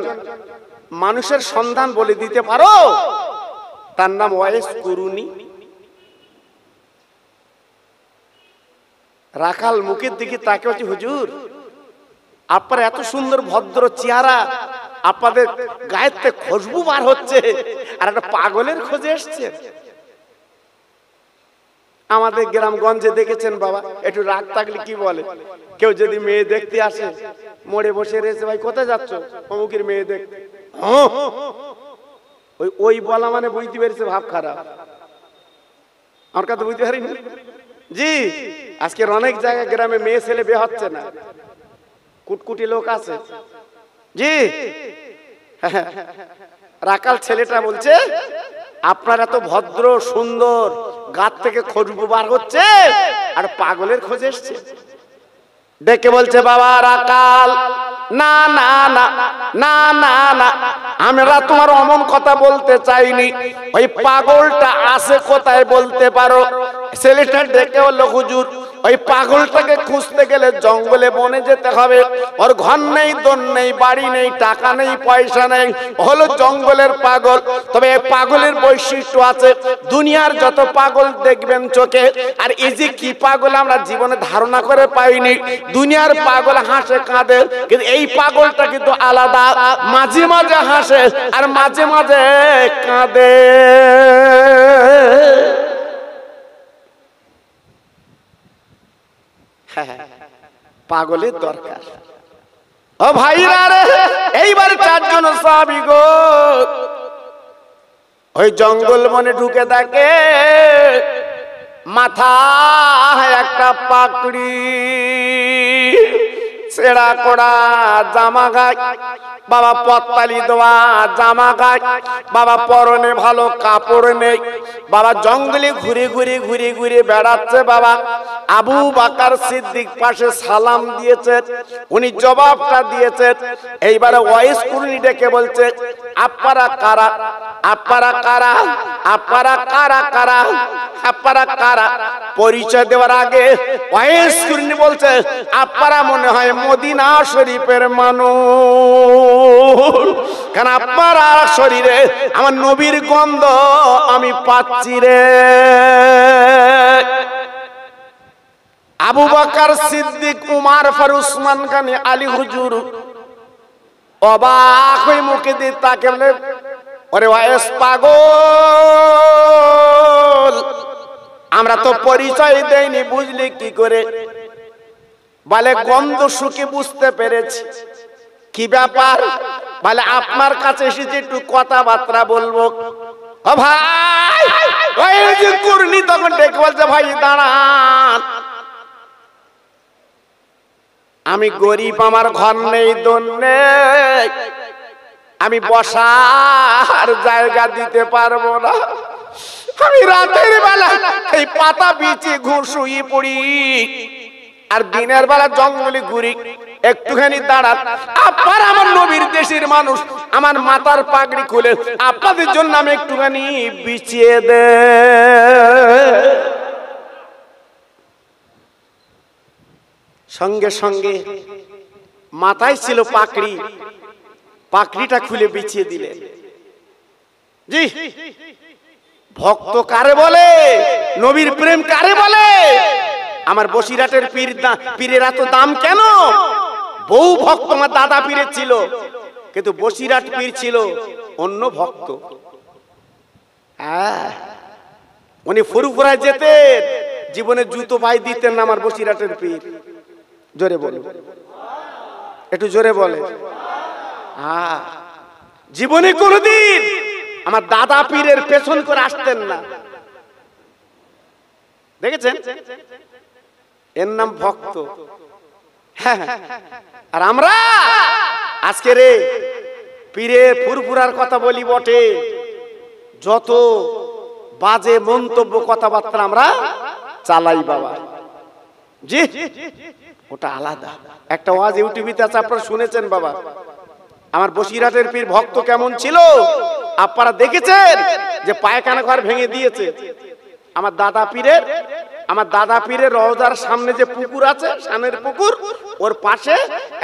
মানুষের সন্ধান বলে দিতে পারো? তার নাম ওয়াইস কুরুনি। রাখাল মুখের দিকে তাকে বলছে, হুজুর আপনার এত সুন্দর ভদ্র চেহারা, আপনাদের গায়েতে খুশবু বার হচ্ছে, আর একটা পাগলের খোঁজে এসছে। আমাদের গ্রামগঞ্জে দেখেছেন বাবা, একটু রাগ থাকলে কি বলে, কেউ যদি মেয়ে দেখতে আসে, মোড়ে বসে রয়েছে, ভাই কোথায় যাচ্ছ? অমুকের মেয়ে দেখতে। ওই বলা মানে বুঝতে পেরেছে ভাব খারাপ। আমার কথা বুঝতে পারিনি। জি, আজকের অনেক জায়গায় গ্রামে মেয়ে ছেলে বিয়ে হচ্ছে না, কুটকুটি লোক আছে। জি, রাখাল ছেলেটা বলছে, আপনার এত ভদ্র সুন্দর, গাছ থেকে খুশবু বার হচ্ছে, আর পাগলের খোঁজ এসছে। ডেকে বলছে, বাবা রাখাল, না না না না না না, আমরা তোমার অমন কথা বলতে চাইনি। ওই পাগলটা আছে কোথায় বলতে পারো? ছেলেটা ডেকে বলল, হুজুর ওই পাগলটাকে খুঁজতে গেলে জঙ্গলে বনে যেতে হবে। ওর ঘর নেই, দোর নেই, বাড়ি নেই, টাকা নেই, পয়সা নেই, হলো জঙ্গলের পাগল। তবে এই পাগলের বৈশিষ্ট্য আছে, দুনিয়ার যত পাগল দেখবেন চোখে, আর এই যে কি পাগল আমরা জীবনে ধারণা করে পাইনি। দুনিয়ার পাগল হাসে কাঁদে, কিন্তু এই পাগলটা কিন্তু আলাদা, মাঝে মাঝে হাসে আর মাঝে মাঝে কাঁদে। পাগলের দরকার। ও ভাইরা রে, এইবার চারজন সাহাবী গো ওই জঙ্গল বনে ঢুকে থাকে, মাথায় একটা পাকড়ি, ছেঁড়া কড়া জামা গায়, বাবা পত্তালি দেওয়া জামা গায়, বাবা পরনে ভালো কাপড় নেই, বাবা জঙ্গলে ঘুরে ঘুরে ঘুরে ঘুরে বেড়াচ্ছে। বাবা আবু বকর সিদ্দিক পাশে সালাম দিয়েছে, উনি জবাবটা দিয়েছেন। এইবারে ওয়াইস কুরনি ডেকে বলছে, আপনারা কারা, আপনারা কারা, আপনারা কারা কারা, আপনারা কারা? পরিচয় দেওয়ার আগে ওয়াইস কুরনি বলছে, আপনারা মনে হয় মদিনা শরীফের মানুষ, কারণ আপনার শরীরে আমার নবীর গন্ধ আমি পাচ্ছি রে। আবু বকর সিদ্দিক, উমর, ফারুক, উসমান গনি, আলী হুজুর অবাক হয়ে মুখে দিয়ে তাকে বলে, ওরে ওয়াইস পাগল, আমরা তো পরিচয় দেইনি, বুঝলি কি করে? বলে গন্ধ শুকে বুঝতে পেরেছি। কি ব্যাপার? বলে আপনার কাছে এসেছি একটু কথাবার্তা বলবো। ও ভাই, ওই যে কুরনি তখন ডেকে বলছে, ভাই দাঁড়ান, আমি গরিব, আমার ঘর নেই, দোর নেই, আমি বসার জায়গা দিতে পারবো না, আমি রাতের বেলা এই পাতা বিছিয়ে শুয়ে পড়ি, আর দিনের বেলা জঙ্গলে ঘুরি, একটুখানি দাঁড়ান, আপনার আমার নবীর দেশের মানুষ, আমার মাথার পাগড়ি খুলে আপনাদের জন্য আমি একটুখানি বিছিয়ে দে। সঙ্গে সঙ্গে মাথায় ছিল পাগড়ি, পাগড়িটা খুলে বিছিয়ে দিলেন। জি, ভক্ত কারে বলে? নবীর প্রেম কারে বলে? আমার বসিরহাটের পীরের এত দাম কেন? বহু ভক্ত আমার দাদা পীরের ছিল, কিন্তু বসিরহাট পীর ছিল অন্য ভক্ত। উনি ফুরফুরায় যেতেন, জীবনে জুতো পায়ে দিতেন না আমার বসিরহাটের পীর। জোরে বলে, একটু জোরে বলে। জীবনে কোনদিন আমার দাদা পীরের পেছন করে আসতেন না, দেখেছেন? এর নাম ভক্ত। আর আমরা আজকে রে পীরের ফুরফুরার কথা বলি বটে, যত বাজে মন্তব্য কথাবার্তা আমরা চালাই বাবা। জি, ওটা আলাদা একটা ওয়াজ ইউটিউবে আছে, আপনারা শুনেছেন বাবা। আমার বসিরহাটের পীর ভক্ত কেমন ছিল আপনারা দেখেছেন, যে পায়খানা ঘর ভেঙে দিয়েছে। আমার দাদা পীরের রওজার সামনে যে পুকুর আছে, সামনের পুকুর, ওর পাশে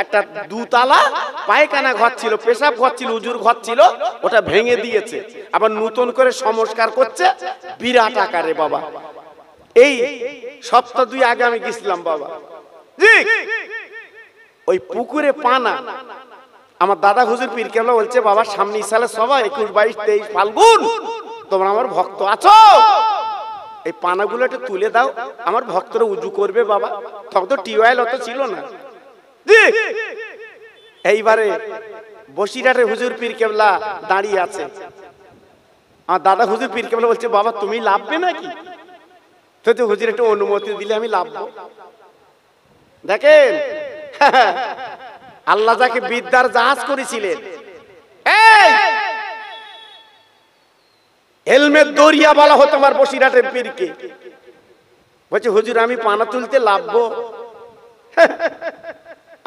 একটা দুতলা পায়খানা ঘর ছিল, পেশাব ঘর ছিল, উজুর ঘর ছিল, ওটা ভেঙে দিয়েছে, আবার নতুন করে সংস্কার করছে বিরাট আকারে বাবা। এই সপ্তাহ 2 আগে আমি গেছিলাম বাবা। জি, ওই পুকুরে পানা, আমার দাদা হুজুর পীর কেবলা বলছে, বাবা সামনে সালে সবাই 21, 22, 23 ফাল্গুন, তোমরা আমার ভক্ত আছো, এই পানাগুলো একটু তুলে দাও, আমার ভক্তরা উজু করবে বাবা। তখন তো টিউবওয়েল অত ছিল না। এইবারে বসিরহাটে হুজুর পীর কেবলা দাঁড়িয়ে আছে, আমার দাদা হুজুর পীর কেবলা বলছে, বাবা তুমি লাভবে নাকি? তো হুজুর একটু অনুমতি দিলে আমি লাভবো। দেখেন আল্লাহ যাকে বিদ্যার জাহাজ করেছিলেন, এই হেলমেট দরিয়া বলা হতো আমার বসিরহাটের পীরকে। বলছে হুজুর আমি পানা তুলতে লাভবো।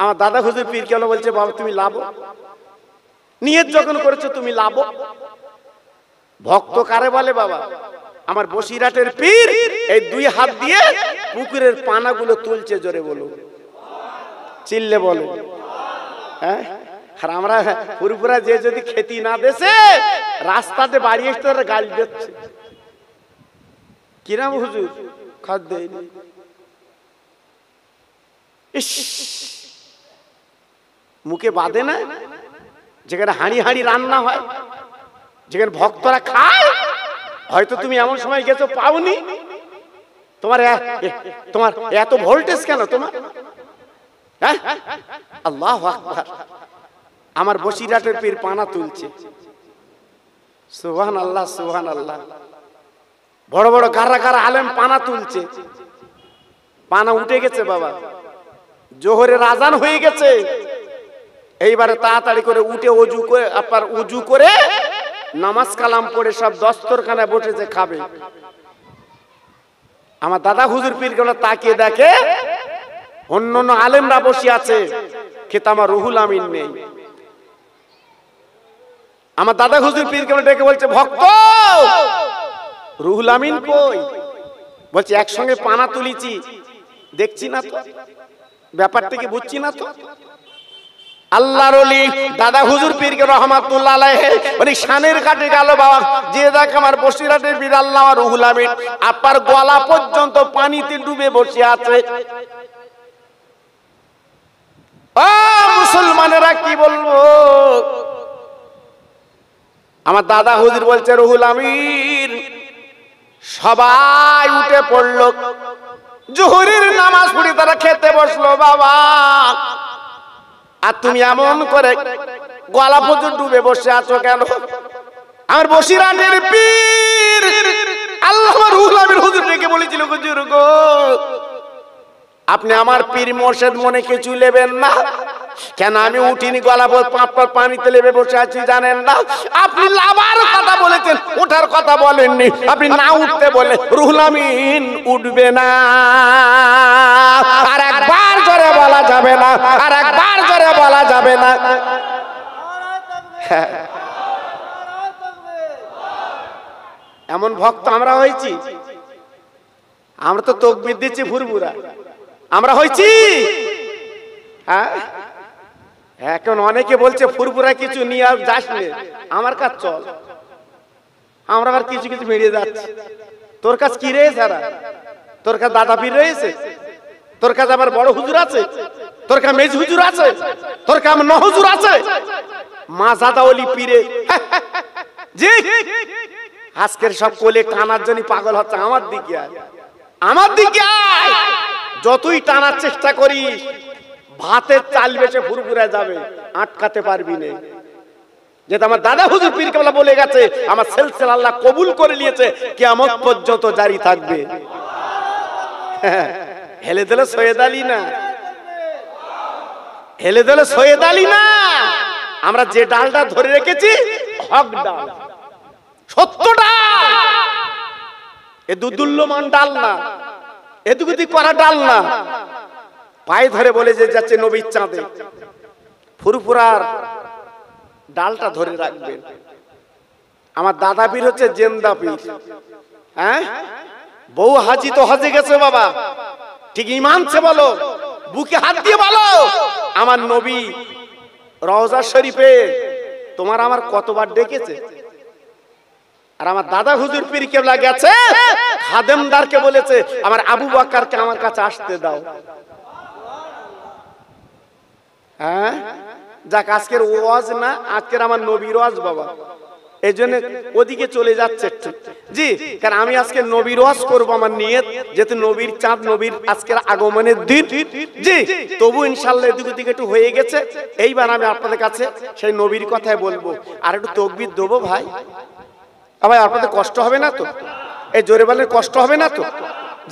আমার দাদা হুজুর পীর কেবলা বলছে বাবা তুমি লাভো, নিয়ত যখন করেছো তুমি লাভো। ভক্ত কারে বলে বাবা? আমার বসিরহাটের পীর এই দুই হাত দিয়ে পুকুরের পানাগুলো তুলছে, জোরে বলো, চিল্লে বলো। হ্যাঁ, আর আমরা পুরপুরা যে যদি খেতি না দেছে রাস্তাতে বাড়ি এসে তোরা গালি দিচ্ছে, কিরাম হুজুর খাদ দেয়নি। মুখে বাঁধে না? যেখানে হাঁড়ি হাঁড়ি রান্না হয়, যেখানে ভক্তরা খায়, হয়তো তুমি এমন সময় গেছো পাওনি। তোমার এত ভোল্টেজ কেন তোমার? হ্যাঁ, আল্লাহু আকবার। আমার বসিরহাটের পীর পানা তুলছে, সুবহানাল্লাহ সুবহানাল্লাহ। বড় বড় গারা গারা আলেম পানা তুলছে, পানা উঠে গেছে বাবা, জোহরের আজান হয়ে গেছে। এইবারে তাড়াতাড়ি করে উঠে ওযু করে আপনার উযু করে নামাজ কালাম পড়ে সব দস্তরখানায় বসেছে খাবে। আমার দাদা হুজুর পীর গুলো তাকিয়ে দেখে অন্যান্য আলেমরা বসে আছে, কিন্তু আমার রুহুল আমিন নেই। আমার দাদা হুজুর পীর গুলো ডেকে বলছে ভক্ত রুহুল আমিন কই? বলছে একসঙ্গে পানা তুলিছি, দেখছি না তো, ব্যাপারটা কি বুঝছি না তো। আল্লাহর ওলি দাদা হুজুর পীর রহমাতুল্লাহ আলাইহি উনি শানের কাটে গেল বাবা, যে দেখ আমার বসিরহাটের পীর আল্লামা রুহুল আমিন আপনার গলা পর্যন্ত পানিতে ডুবে বসে আছে। ও মুসলমানেরা কি বলবো? আমার দাদা হুজুর বলছে রুহুল আমিন, সবাই উঠে পড়লো, জোহরের নামাজ পড়ে তারা খেতে বসলো বাবা, আর তুমি এমন করে গলা পর্যন্ত ডুবে বসে আছো কেন? আমার বসিরহাটের পীর আল্লামা রুহুল আমিন হুজুর ডেকে বলেছিল হুজুর গো, আপনি আমার পীর মোর্শেদ মনে কিছু নেবেন না, কেন আমি উঠিনি, গলা পানিতে লেবে বসে আছি জানেন না? আপনি লাভার কথা বলেছেন, ওঠার কথা বলেননি। আপনি না উঠতে বলে রুহুল আমিন উঠবে না। আর একবার জোরে বলা যাবে না, আর একবার জোরে বলা যাবে না। এমন ভক্ত আমরা হয়েছি, আমরা তো তাকবীর দিচ্ছি ফুরফুরা, আমরা হয়েছি। হ্যাঁ, এখন অনেকে বলছে ফুরফুরা কিছু নিয়ে আর যাস নে, আমার কাজ চল। আমরা আবার কিছু কিছু বেরিয়ে যাচ্ছি। তোর কাছে কি রয়েছে? তোর কাছে দাদা পীর রয়েছে, তোর কাছে আবার বড় হুজুর আছে, তোর কাছে মেজ হুজুর আছে, তোর কাছে ন হুজুর আছে, মা জাদা ওলি পীরে। জি, আজকের সব কোলে টানার জন্য পাগল হচ্ছে। আমার দিকে আয়, আমার দিকে আয়। যতই টানার চেষ্টা করি ভাতের চাল বেচে ফুরফুরে যাবে, আটকাতে পারবি না। যেটা আমার দাদা হুজুর পীর কেবলা বলে গেছে, আমার সিলসিলা আল্লাহ কবুল করে নিয়েছে, কিয়ামত পর্যন্ত জারি থাকবে। হেলে দিলে সৈয়দ আলী না, হেলে দিলে সৈয়দ আলী না। আমরা যে ডালটা ধরে রেখেছি হক ডাল, সত্য ডাল, এ দুদুল্যমান ডাল না, এদিক করা ডাল না। পায়ে ধরে বলে যে যাচ্ছে নবীর চাঁদে, ফুরফুরার ডালটা ধরে রাখবেন। আমার দাদা পীর হচ্ছে জেন্দা পীর। হ্যাঁ, বউ হাজি তো হজে গেছে বাবা, ঠিক ইমানছে বলো, বুকে হাত দিয়ে বলো, আমার নবী রওজা শরীফে তোমার আমার কতবার ডেকেছে। আর আমার দাদা হুজুর পীর কেবলা গেছে, খাদেমদারকে বলেছে আমার আবু বকরকে আমার কাছে আসতে দাও। হ্যাঁ, যাক আজকের ওয়াজ না, আজকের আমার নবীর ওয়াজ বাবা, এই জন্য ওদিকে চলে যাচ্ছে একটু। জি, কারণ আমি আজকে নবীর ওয়াজ করবো, আমার নিয়ত, যেহেতু নবীর চাঁদ, নবীর আজকের আগমনের দিন। জি, তবু ইনশাআল্লাহ এদিকে দিকে একটু হয়ে গেছে। এইবার আমি আপনাদের কাছে সেই নবীর কথাই বলবো, আর একটু তাকবীর দেবো ভাই। ভাই আপনাদের কষ্ট হবে না তো? এই জোরে বলেন, কষ্ট হবে না তো?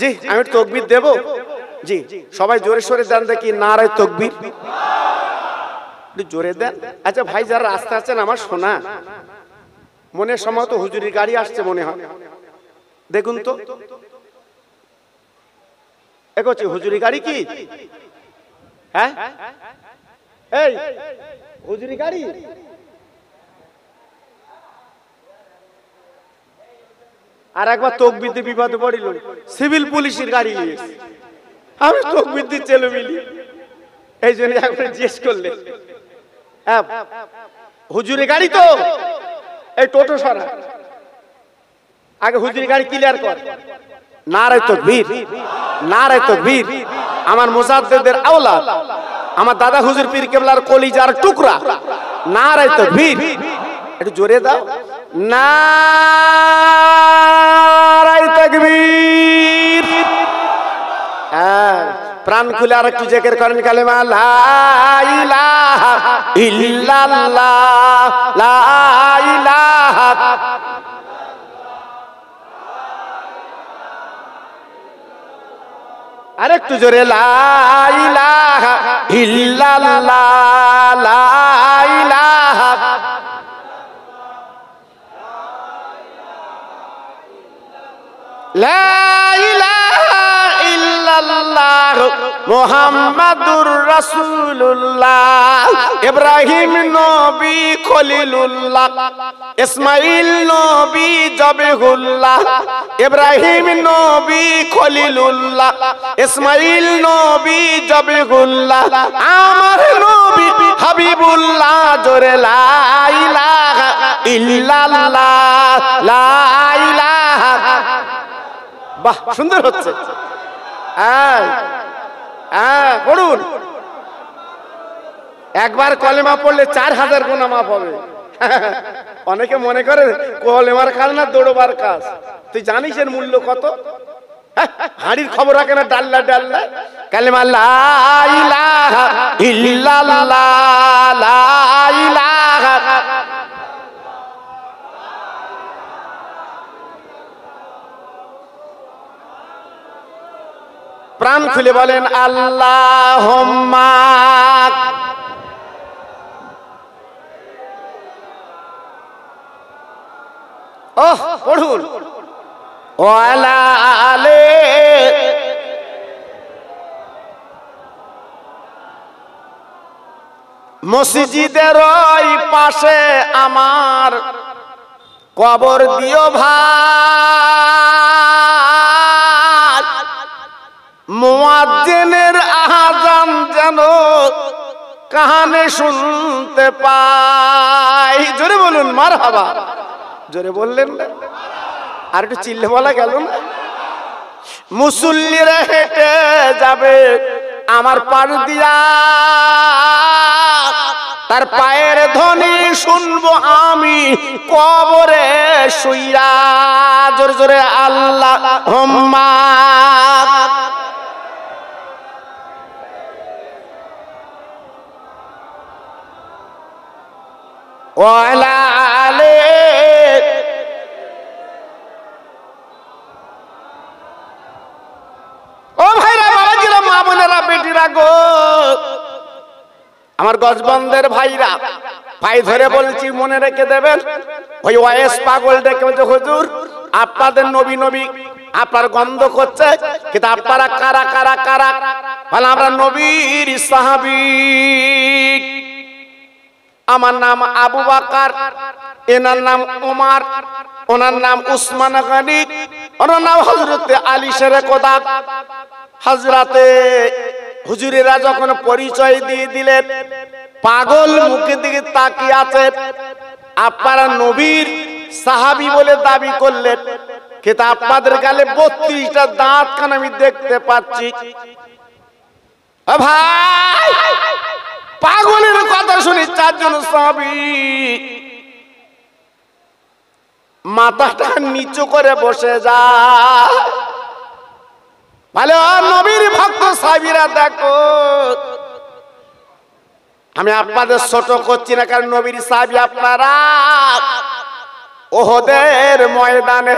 জি, আমি একটু তাকবীর দেবো। জি, সবাই জোরে সোরে দেন দেখি, নারায়ে তাকবীর, জোরে দেন। আচ্ছা ভাই, যারা রাস্তা আছেন আমার শোনা, মনে সম্ভবত হুজুরির গাড়ি আসছে মনে হয়, দেখুন তো এগোচ্ছে হুজুরি গাড়ি কি? হ্যাঁ, এই হুজুরি গাড়ি আর একবার তকবিতে বিপদে পড়িল সিভিল পুলিশের গাড়ি নিয়ে আমি তকবির চেলো মিলি এই জন্য একবার জিজ্ঞেস করলে হুজুরি গাড়ি তো এই টোটো সরা আগে হুজুরি গাড়ি ক্লিয়ার কর নারে তাকবীর নারে তাকবীর আমার মুজাদ্দিদের আওলাদ আমার দাদা হুজুর পীর কেবলার কলিজার টুকরা নারে তাকবীর একটু জোরে দাও নারে তাকবীর হ্যাঁ প্রাণ খুলে আর একটু জিকির করেন কালেমা লা ইলাহা ইল্লাল্লাহ লা ইলাহা আরেকটু জোরে লা ইলাহা ইল্লাল্লাহ লা ইলাহা লা ইলাহা ইল্লাল্লাহ মুহাম্মাদুর রাসূলুল্লাহ ইব্রাহিম নবী খলিলুল্লাহ ইসমাঈল নবী জবিহুল্লাহ ইব্রাহিম নবী খলিলুল্লাহ ইসমাঈল নবী জবিহুল্লাহ আমার নবী হাবিবুল্লাহ জোরে লা ইলাহা ইল্লাল্লাহ লা ইলাহা বাহ সুন্দর হচ্ছে পড়ুন একবার কলেমা পড়লে 4000 গুনাহ মাফ হবে অনেকে মনে করে কলেমার কাজ না দৌড়বার কাজ তুই জানিস এর মূল্য কত হাড়ির খবর রাখে না ডাল্লা ডাল্লা কালেমা লা ইলাহা ইল্লাল্লাহ লা ইলাহা প্রাণ খুলে বলেন আল্লাহুম্মা ওহ পড়ুন ওয়ালা আলে মসজিদের ওই পাশে আমার কবর দিও ভাই মুয়াজ্জিনের আযান যেন কানে শুনতে পাই জোরে বলুন মারহাবা জোরে বললেন না আর একটু চিল্লে বলা গেল না মুসল্লিরা হেঁটে যাবে আমার পাশ দিয়া তার পায়ের ধ্বনি শুনবো আমি কবরে শুইয়া জোরে জোরে আল্লাহুম্মা ওয়ালা আলে ও ভাইরা বাবাজিরা মা বোনেরা বেটিরা গো আমার গজবন্দের ভাইরা পাই ধরে বলছি মনে রেখে দেবেন ওই ওয়াইস পাগল ডেকে বলছে হুজুর আপনাদের নবী নবী আপনার গন্ধ করছে কিন্তু আপনারা কারা কারা কারা বলে আমরা নবীর সাহাবী আমার নাম আবু বকর এনার নাম ওমর ওনার নাম উসমান গনি ওনার নাম হযরতে আলী শেরে খোদা হযরতে হুজুরেরা যখন পরিচয় দিয়ে দিলেন পাগল মুখের দিকে তাকিয়ে আছে আপনারা নবীর সাহাবী বলে দাবি করলেন কিন্তু আপনাদের গালে 32টা দাঁত কান আমি দেখতে পাচ্ছি ভাই পাগলের কথা শুনে 4 জন সাহাবী মাথাটা নিচু করে বসে যায় ভালো নবীর ভক্ত সাহাবীরা দেখো আমি আপনাদের ছোট করছি না কারণ নবীর সাহাবী আপনারা ওহদের ময়দানে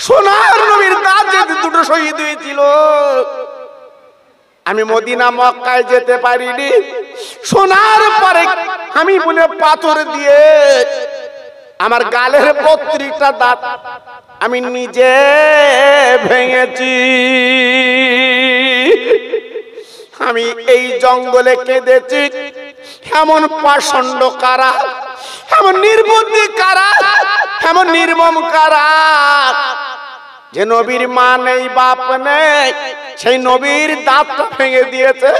সোনার নবীর দাঁত যেতে 2টো শহীদ হয়েছিল আমি মদিনা মক্কায় যেতে পারিনি সোনার পরে আমি বলে পাথর দিয়ে আমার গালের 32টা দাঁত আমি নিজে ভেঙেছি আমি এই জঙ্গলে কেঁদেছি এমন পাষণ্ড কারা, এমন নির্বুদ্ধি কারা, এমন নির্মম কারা যে নবীর মা নেই, বাপ নেই, সেই নবীর দাঁতটা ভেঙে দিয়েছে।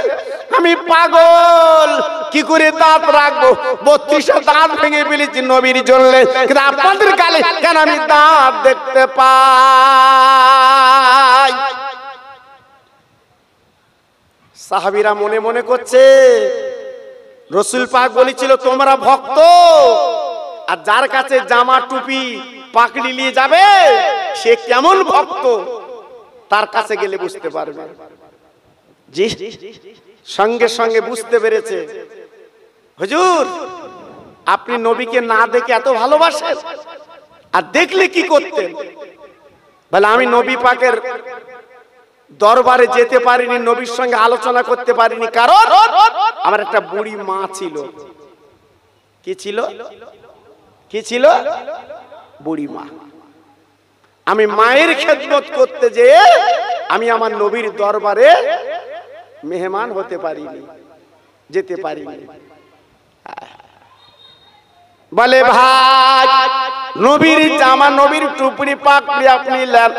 আমি পাগল, কি করে দাঁত রাখবো? 32 দাঁত ভেঙে ফেলেছি নবীর জন্য, কিন্তু আপনাদের গালে কেন আমি দাঁত দেখতে পাই? সাহাবীরা মনে মনে করছে, রসুল পাক বলেছিল তোমরা ভক্ত, আর যার কাছে জামা টুপি পাকড়ি নিয়ে যাবে সে কেমন ভক্ত, তার কাছে গেলে বুঝতে পারবে। জি, সঙ্গে সঙ্গে বুঝতে পেরেছে, হুজুর আপনি নবীকে না দেখে এত ভালোবাসেন, আর দেখলে কি করতেন? বলে আমি নবী পাকের দরবারে যেতে পারিনি, নবীর সঙ্গে আলোচনা করতে পারিনি, কারণ আমার একটা বুড়ি মা ছিল। কি ছিল? কি ছিল? বুড়ি মা। আমি মায়ের খেদমত করতে যেয়ে আমি আমার নবীর দরবারে মেহমান হতে পারিনি, যেতে পারিনি। বলে ভাই, নবীর জামা, নবীর টুপি পাকড়ি আপনি নেন।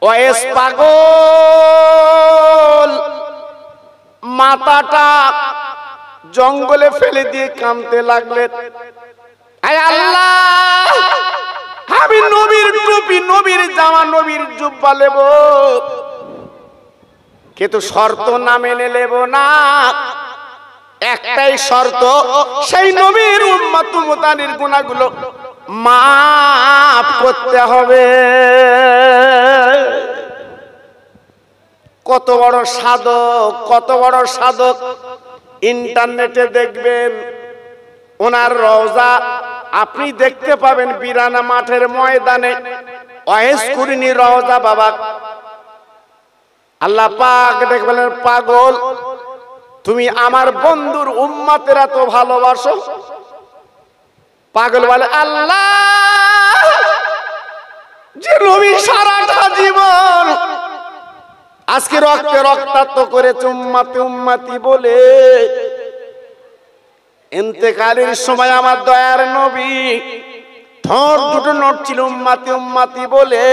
ওয়েস পাগল মাথাটা জঙ্গলে ফেলে দিয়ে কাঁদতে লাগলেন, আয় আল্লাহ, আমি নবীর টুপি, নবীর জামা, নবীর জুব্বা নেব, কিন্তু শর্ত না মেনে নেব না। একটাই শর্ত, সেই নবীর উম্মত মুতানির গুনাহগুলো মাফ করতে হবে। কত বড় সাধক, কত বড় সাধক! ইন্টারনেটে দেখবেন ওনার রওজা আপনি দেখতে পাবেন, বিরানা মাঠের ময়দানে ওয়াইস কুরিনি রওজা বাবা। আল্লাহ পাক দেখবেন, পাগল তুমি আমার বন্ধুর উম্মতের এত ভালোবাসো। পাগল বলে, আল্লাহ, যে নবী সারাটা জীবন আজকে রক্তে রক্তাক্ত করেছে উম্মতি উম্মতি বলে, ইন্তেকালের সময় আমার দয়ার নবী ঠোঁট দুটো নড়ছিল উম্মতি উম্মতি বলে।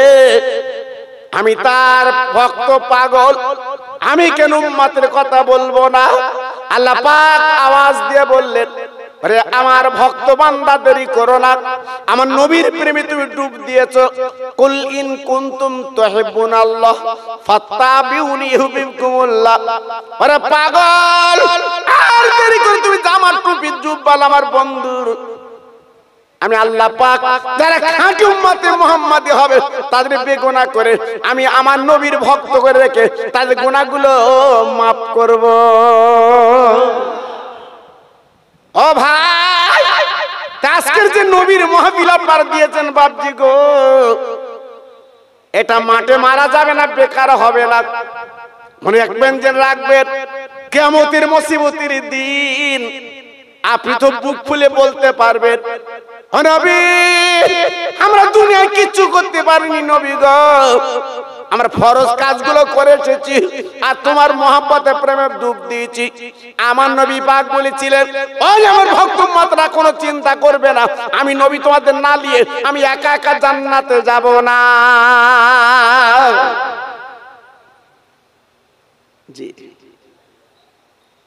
আমি তার ভক্ত, পাগল, আমি কেন উম্মতের কথা বলবো না? আল্লাহ পাক আওয়াজ দিয়ে বললেন, আরে আমার ভক্ত বান্দা, দেরি করো না, আমার নবীর প্রেমে তুমি ডুব দিয়েছো। কুল ইন কুনতুম তুহিব্বুনাল্লাহ ফাত্তাবিউনি ইউহিব্বুকুমুল্লাহ। আরে পাগল, আর দেরি করে তুমি জামার টুপি জুব্বা আমার বন্ধুর। আমি আল্লাহ পাক যারা খাঁটি উম্মতে মুহাম্মাদি হবে তাদের বেগুনাহ করে আমি আমার নবীর ভক্ত করে রেখে তাদের গুনাহগুলো মাফ করব। ও ভাই, আজকের যে নবীর মাহফিল পার দিয়েছেন বাপজি গো, এটা মাঠে মারা যাবে না, বেকার হবে না। মনে রাখবেন, যে রাখবেন, কিয়ামতের মুসিবতের দিন আপনি তো বুক ফুলে বলতে পারবেন, নবী আমরা দুনিয়ায় কিচ্ছু করতে পারিনি নবী গো, আমরা ফরজ কাজগুলো করে এসেছি আর তোমার মহব্বতে প্রেমে ডুব দিয়েছি। আমার নবী পাক বলেছিলেন, ওই আমার ভক্ত উম্মতরা কোনো চিন্তা করবে না, আমি নবী তোমাদের না নিয়ে আমি একা একা জান্নাতে যাব না। জি,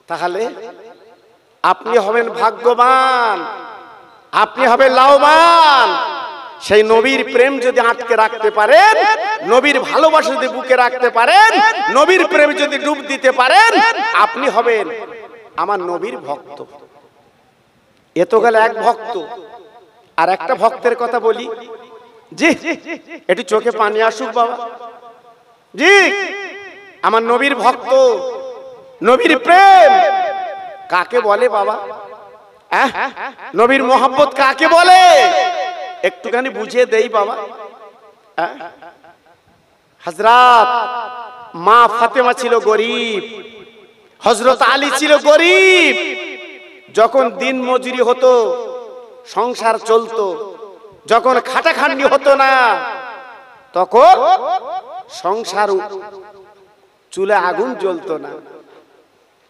তাহলে আপনি হবেন ভাগ্যবান, আপনি হবেন লাভবান। সেই নবীর প্রেম যদি আটকে রাখতে পারেন, নবীর ভালোবাসা যদি বুকে রাখতে পারেন, নবীর প্রেম যদি ডুব দিতে পারেন, আপনি হবেন আমার নবীর ভক্ত। এ তো গেল এক ভক্ত। আর একটা ভক্তের কথা বলি, জি একটু চোখে পানি আসুক বাবা। জি, আমার নবীর ভক্ত, নবীর প্রেম কাকে বলে বাবা? নবীর মোহাব্বত কাকে বলে? একটুখানি বুঝিয়ে দেই বাবা। হযরত মা ফাতেমা ছিল গরিব, হযরত আলী ছিল গরিব। যখন দিন মজুরি হতো, সংসার চলতো, যখন খাটাখাটনি হতো না, তখন সংসার চুলে আগুন জ্বলতো না।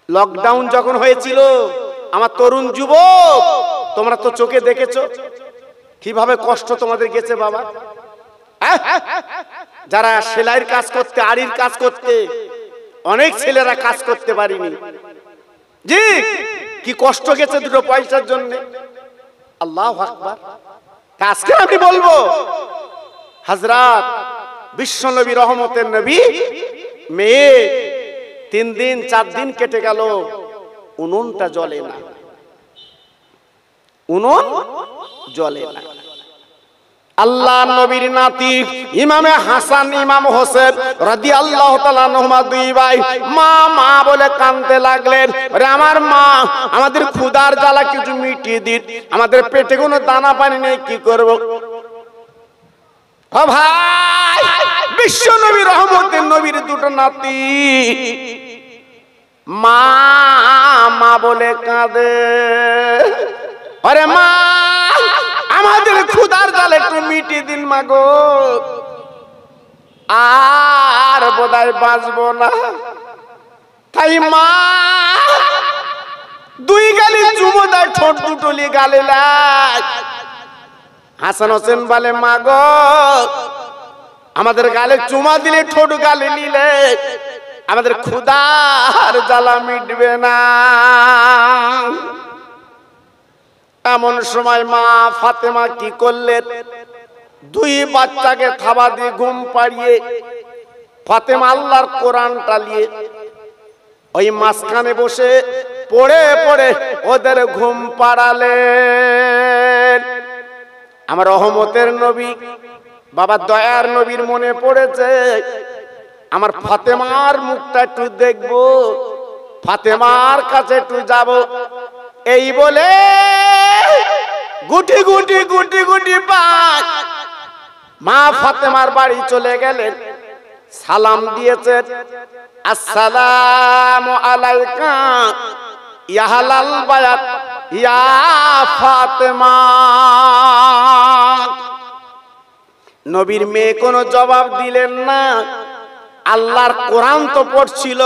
লকডাউন যখন হয়েছিল, আমার তরুণ যুবক, তোমরা তো চোখে দেখেছো কিভাবে কষ্ট তোমাদের গেছে বাবা। যারা সেলাইয়ের কাজ করতে, আড়ির কাজ করতে, অনেক ছেলেরা কাজ করতে পারিনি, জি কি কষ্ট গেছে দুটো পয়সার জন্য। আল্লাহু আকবার। আজকে আমি বলবো হযরত বিশ্বনবী রহমতের নবী মেয়ে 3 দিন 4 দিন কেটে গেল, উনুনটা জ্বলে না, উনুন জ্বলে না। আল্লাহ নবীর নাতি ইমামে হাসান ইমাম হোসেন রাদিয়াল্লাহু তাআলা আনহুমা দুই ভাই মা মা বলে কাঁদতে লাগলেন, আরে আমার মা, আমাদের ক্ষুধার জ্বালা কিছু মিটিয়ে দিন, আমাদের পেটে কোনো দানা পানি নেই, কি করব? ও ভাই, বিশ্ব নবী রহমতের নবীর দুটো নাতি মা মা বলে কাঁদে, আরে মা, আমাদের ক্ষুধার জ্বালা একটু মিটিয়ে দিন মা গো, আর বোধহয় বাঁচবো না। তাই মা দুই গালি চুমো দেয়, ঠোঁট দুটোলি গালে লাই। হাসান হোসেন বলে, মা গো, আমাদের গালে চুমা দিলে, ঠোঁট গালে নিলে আমাদের ক্ষুধার জ্বালা মিটবে না। এমন সময় মা ফাতেমা কি করলেন, দুই বাচ্চাকে থাবা দিয়ে ঘুম পাড়িয়ে ফাতেমা আল্লাহর কোরআন টালিয়ে ওই মাঝখানে বসে পড়ে পড়ে ওদের ঘুম পাড়ালেন। আমার রহমতের নবী বাবা দয়ার নবীর মনে পড়েছে, আমার ফাতেমার মুখটা একটু দেখবো, ফাতেমার কাছে একটু যাব, এই বলে গুটি গুটি গুটি গুটি পায় মা ফাতেমার বাড়ি চলে গেলেন। সালাম দিয়েছেন, আসসালামু আলাইকা ইয়া হালাল বায়াত ইয়া ফাতেমা। নবীর মেয়ে কোনো জবাব দিলেন না, আল্লাহর কোরআন তো পড়ছিল,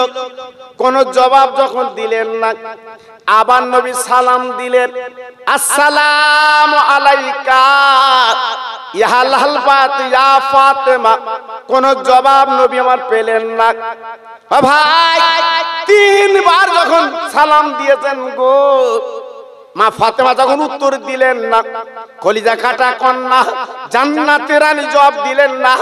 কোনো জবাব যখন দিলেন না, আবার নবী সালাম দিলেন, আসসালামু আলাইকা ইয়া হালাল বায়াত ইয়া ফাতেমা। কোনো জবাব নবী আমার পেলেন না। ভাই 3 বার যখন সালাম দিয়েছেন গো, মা ফাতেমা যখন উত্তর দিলেন না, কলিজা কাটা কন্যা জান্নাতের রানী জবাব দিলেন না,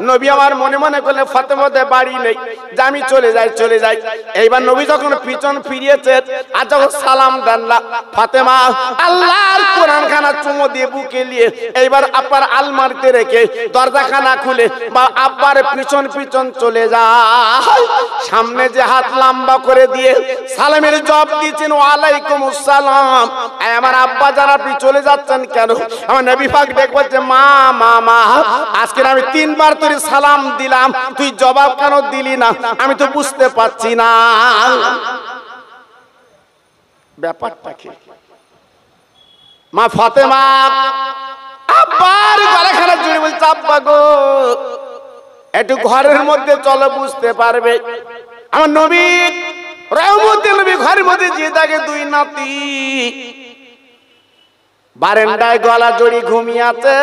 নবী আমার মনে মনে করলে ফাতেমাতে বাড়ি নেই, যে আমি চলে যাই চলে যাই। এইবার নবী যখন পিছন ফিরিয়েছেন আর যখন সালাম দেন না, ফাতেমা আল্লাহর কোরআনখানা চুমো দিয়ে বুকে নিয়ে এইবার আব্বার আলমারিতে রেখে দরজাখানা খুলে বা আব্বার পিছন পিছন চলে যায়। সামনে যে হাত লম্বা করে দিয়ে সালামের জবাব দিয়েছেন, ওয়ালাইকুম আসসালাম। আমার আব্বা যারা আপনি চলে যাচ্ছেন কেন? আমার নবী পাক ডেকে বলছে, মা মা মা, আজকে আমি 3 বার তোর সালাম দিলাম, তুই জবাব কেন দিলি না? আমি তো বুঝতে পারছি না ব্যাপারটা কি। মা ফাতেমা আব্বার গলাখানা জুড়ে বলছে, আব্বা গো, একটু ঘরের মধ্যে চলো, বুঝতে পারবে। আমার নবী রহমতের নবী ঘরের মধ্যে যে থাকে, 2 নাতি বারান্দায় গলা জড়ি ঘুমিয়ে আছে।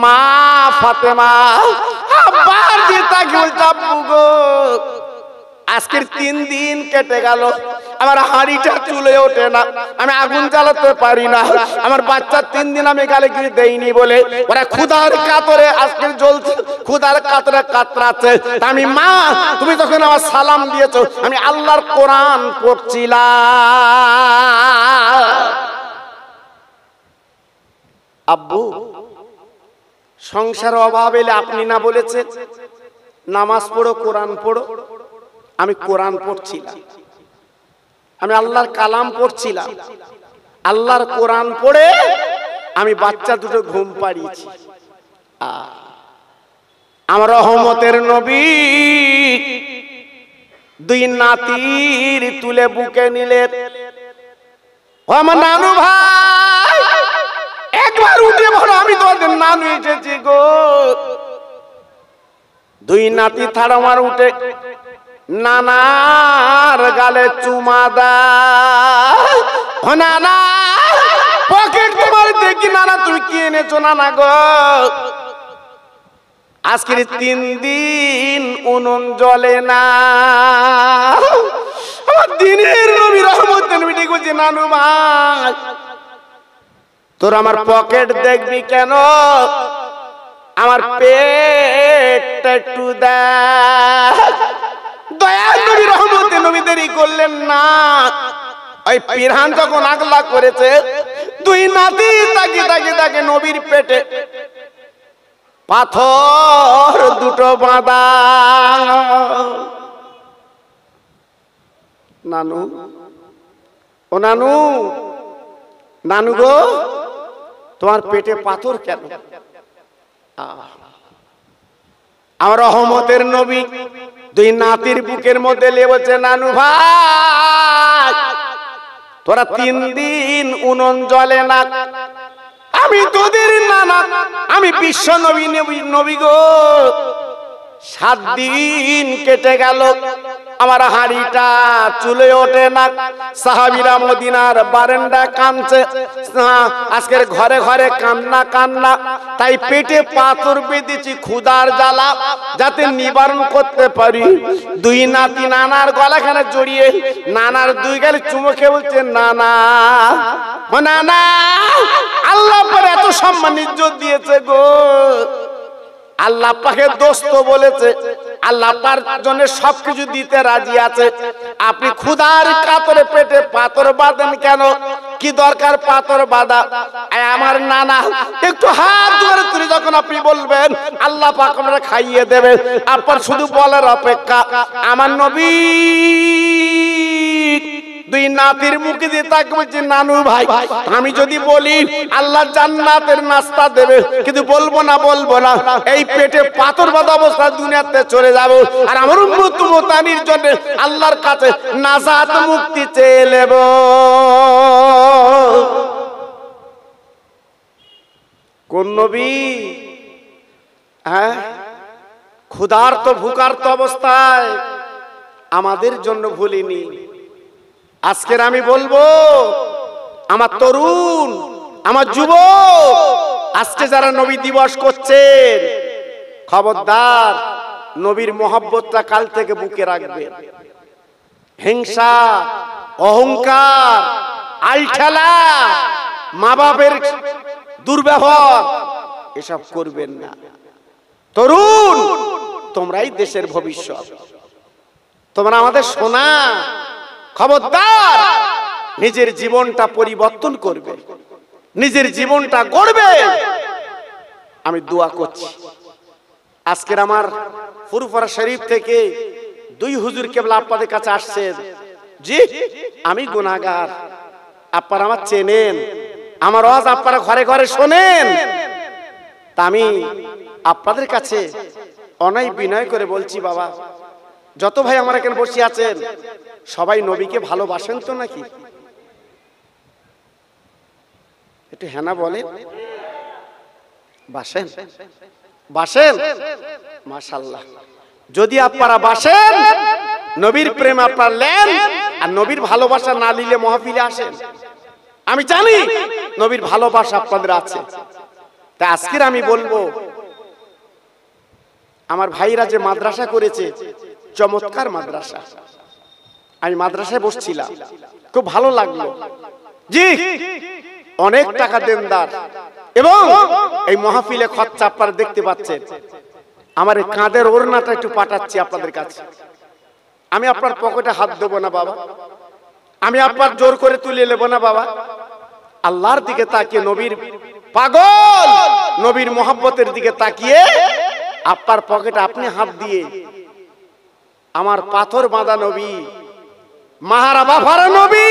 মা ফাতেমা আব্বার যে তাকে বলছে, আব্বু গো, আজকের 3 দিন কেটে গেল, আমার হাঁড়িটা চুলে ওঠে না, আমি আগুন জ্বালাতে পারি না, আমার বাচ্চা 3 দিন আমি গালে কিছু দেইনি বলে ওরা ক্ষুধার কাতরে আজকে জ্বলছে, ক্ষুধার কাতরে কাতরাচ্ছে। আমি মা, তুমি যখন আমার সালাম দিয়েছো, আমি আল্লাহর কোরআন পড়ছিলাম। আব্বু, সংসার অভাব এলে আপনি না বলেছেন নামাজ পড়ো, কোরআন পড়ো? আমি কোরআন পড়ছিলাম, আমি আল্লাহর কালাম পড়ছিলাম, আল্লাহর কোরআন পড়ে আমি বাচ্চা দুটো ঘুম পাড়িয়েছি। আমার রহমতের নবী 2 নাতির তুলে বুকে নিলেন। আমার নানু ভাই, একবার উঠে বলো, আমি তোমাদের নানু এসেছি গো। 2 নাতি থাড় আমার উঠে নানার গালে চুমা দেয়। ও নানা, পকেট তোমার দেখি নানা তুমি কি এনেছো নানা গো? আজকের 3 দিন উনুন জ্বলে না। আমার দিনের নবী রহমতের নবী বলছে, নানু ভাই তোর আমার পকেট দেখবি কেন? আমার পেটটা একটু দেখ। দয়ার নবী রহমতের নবী দেরি করলেন না। ওই পিরহান যখন আগলা করেছে, 2 নাতি তাকে তাকে তাকে নবীর পেটে পাথর 2টো বাঁধা। নানু, ও নানু, নানু গো তোমার পেটে পাথর কেন? আমার রহমতের নবী 2 নাতির বুকের মধ্যে লেবছে, নানু ভাই তোরা 3 দিন উনুন জ্বলে না। আমি তোদের নানা, আমি বিশ্ব নবী নবী গো। 7 দিন কেটে গেল, আমার হাড়িটা চুলে ওঠে না। সাহাবীরা মদিনার বারান্দা কাঁদছে, আজকের ঘরে ঘরে কান্না কান্না। তাই পেটে পাথর বেঁধেছি ক্ষুধার জ্বালা, যাতে নিবারণ করতে পারি। 2 নাতি নানার গলাখানে জড়িয়ে নানার 2 গালে চুমো খেয়ে বলছে, নানা ও নানা, আল্লাহ পাক এত সম্মান ইজ্জত দিয়েছে গো। আল্লাহ পাকের দোস্ত বলেছে, আল্লাহ পার জন্য সবকিছু দিতে রাজি আছে। আপনি ক্ষুধার কাতরে পেটে পাথর বাঁধেন কেন? কি দরকার পাথর বাঁধা? আমার নানা একটু হাত ধরে তুলে যখন আপনি বলবেন, আল্লাহ পাক আপনারা খাইয়ে দেবে। আপনার শুধু বলার অপেক্ষা। আমার নবী 2 নাতির মুখে দিয়ে তাকে বলছে, নানু ভাই আমি যদি বলি আল্লাহ জান্নাতের নাস্তা দেবে, কিন্তু বলবো না এই পেটে পাথর বাঁধা অবস্থায় দুনিয়াতে চলে যাব। আর আমার উম্মত মুতানির জন্য আল্লাহর কাছে নাজাত মুক্তি চেয়ে নেব। কোন নবী? হ্যাঁ, ক্ষুধার্ত ভুকার্ত অবস্থায় আমাদের জন্য ভুলিনি। আজকের আমি বলবো, আমার তরুণ, আমার যুবক, আজকে যারা নবী দিবস করছেন, খবরদার নবীর মহব্বতটা কাল থেকে বুকে রাখবেন। হিংসা, অহংকার, আইঠালা, মা বাপের দুর্ব্যবহার এসব করবেন না। তরুণ, তোমরাই দেশের ভবিষ্যৎ, তোমরা আমাদের সোনা। খবরদার নিজের জীবনটা পরিবর্তন করবে, নিজের জীবনটা গড়বে। আমি দোয়া করছি। আজকের আমার ফুরফুরা শরীফ থেকে 2 হুজুর কেবলা আপনাদের কাছে আসছেন। জি, আমি গুনাহগার, আপনারা আমার চেনেন, আমার ওয়াজ আপনারা ঘরে ঘরে শোনেন। তা আমি আপনাদের কাছে অনাই বিনয় করে বলছি, বাবা যত ভাই আমার এখানে বসে আছেন, সবাই নবীকে ভালোবাসেন তো নাকি? একটু হ্যাঁ বলে, বাসেন? বাসেন? মাশাআল্লাহ। যদি আপনারা বাসেন, নবীর প্রেম আপনারা নেন, আর নবীর ভালোবাসা না নিলে মাহফিলে আসেন। আমি জানি নবীর ভালোবাসা আপনাদের আছে। তাই আজকের আমি বলবো, আমার ভাইরা যে মাদ্রাসা করেছে, চমৎকার মাদ্রাসা। আমি মাদ্রাসায় বসছিলাম, খুব ভালো লাগলো। জি, অনেক টাকা দেনদার, এবং এই মাহফিলে খরচা আপনারা দেখতে পাচ্ছেন। আমার এই কাঁধের ওড়নাটা একটু পাঠাচ্ছি আপনাদের কাছে। আমি আপনার পকেটে হাত দেবো না বাবা, আমি আপনার জোর করে তুলে নেব না বাবা। আল্লাহর দিকে তাকিয়ে, নবীর পাগল নবীর মোহাব্বতের দিকে তাকিয়ে আপনার পকেটে আপনি হাত দিয়ে আমার পাথর বাঁধা নবী, মাহারা বাফারা নবী,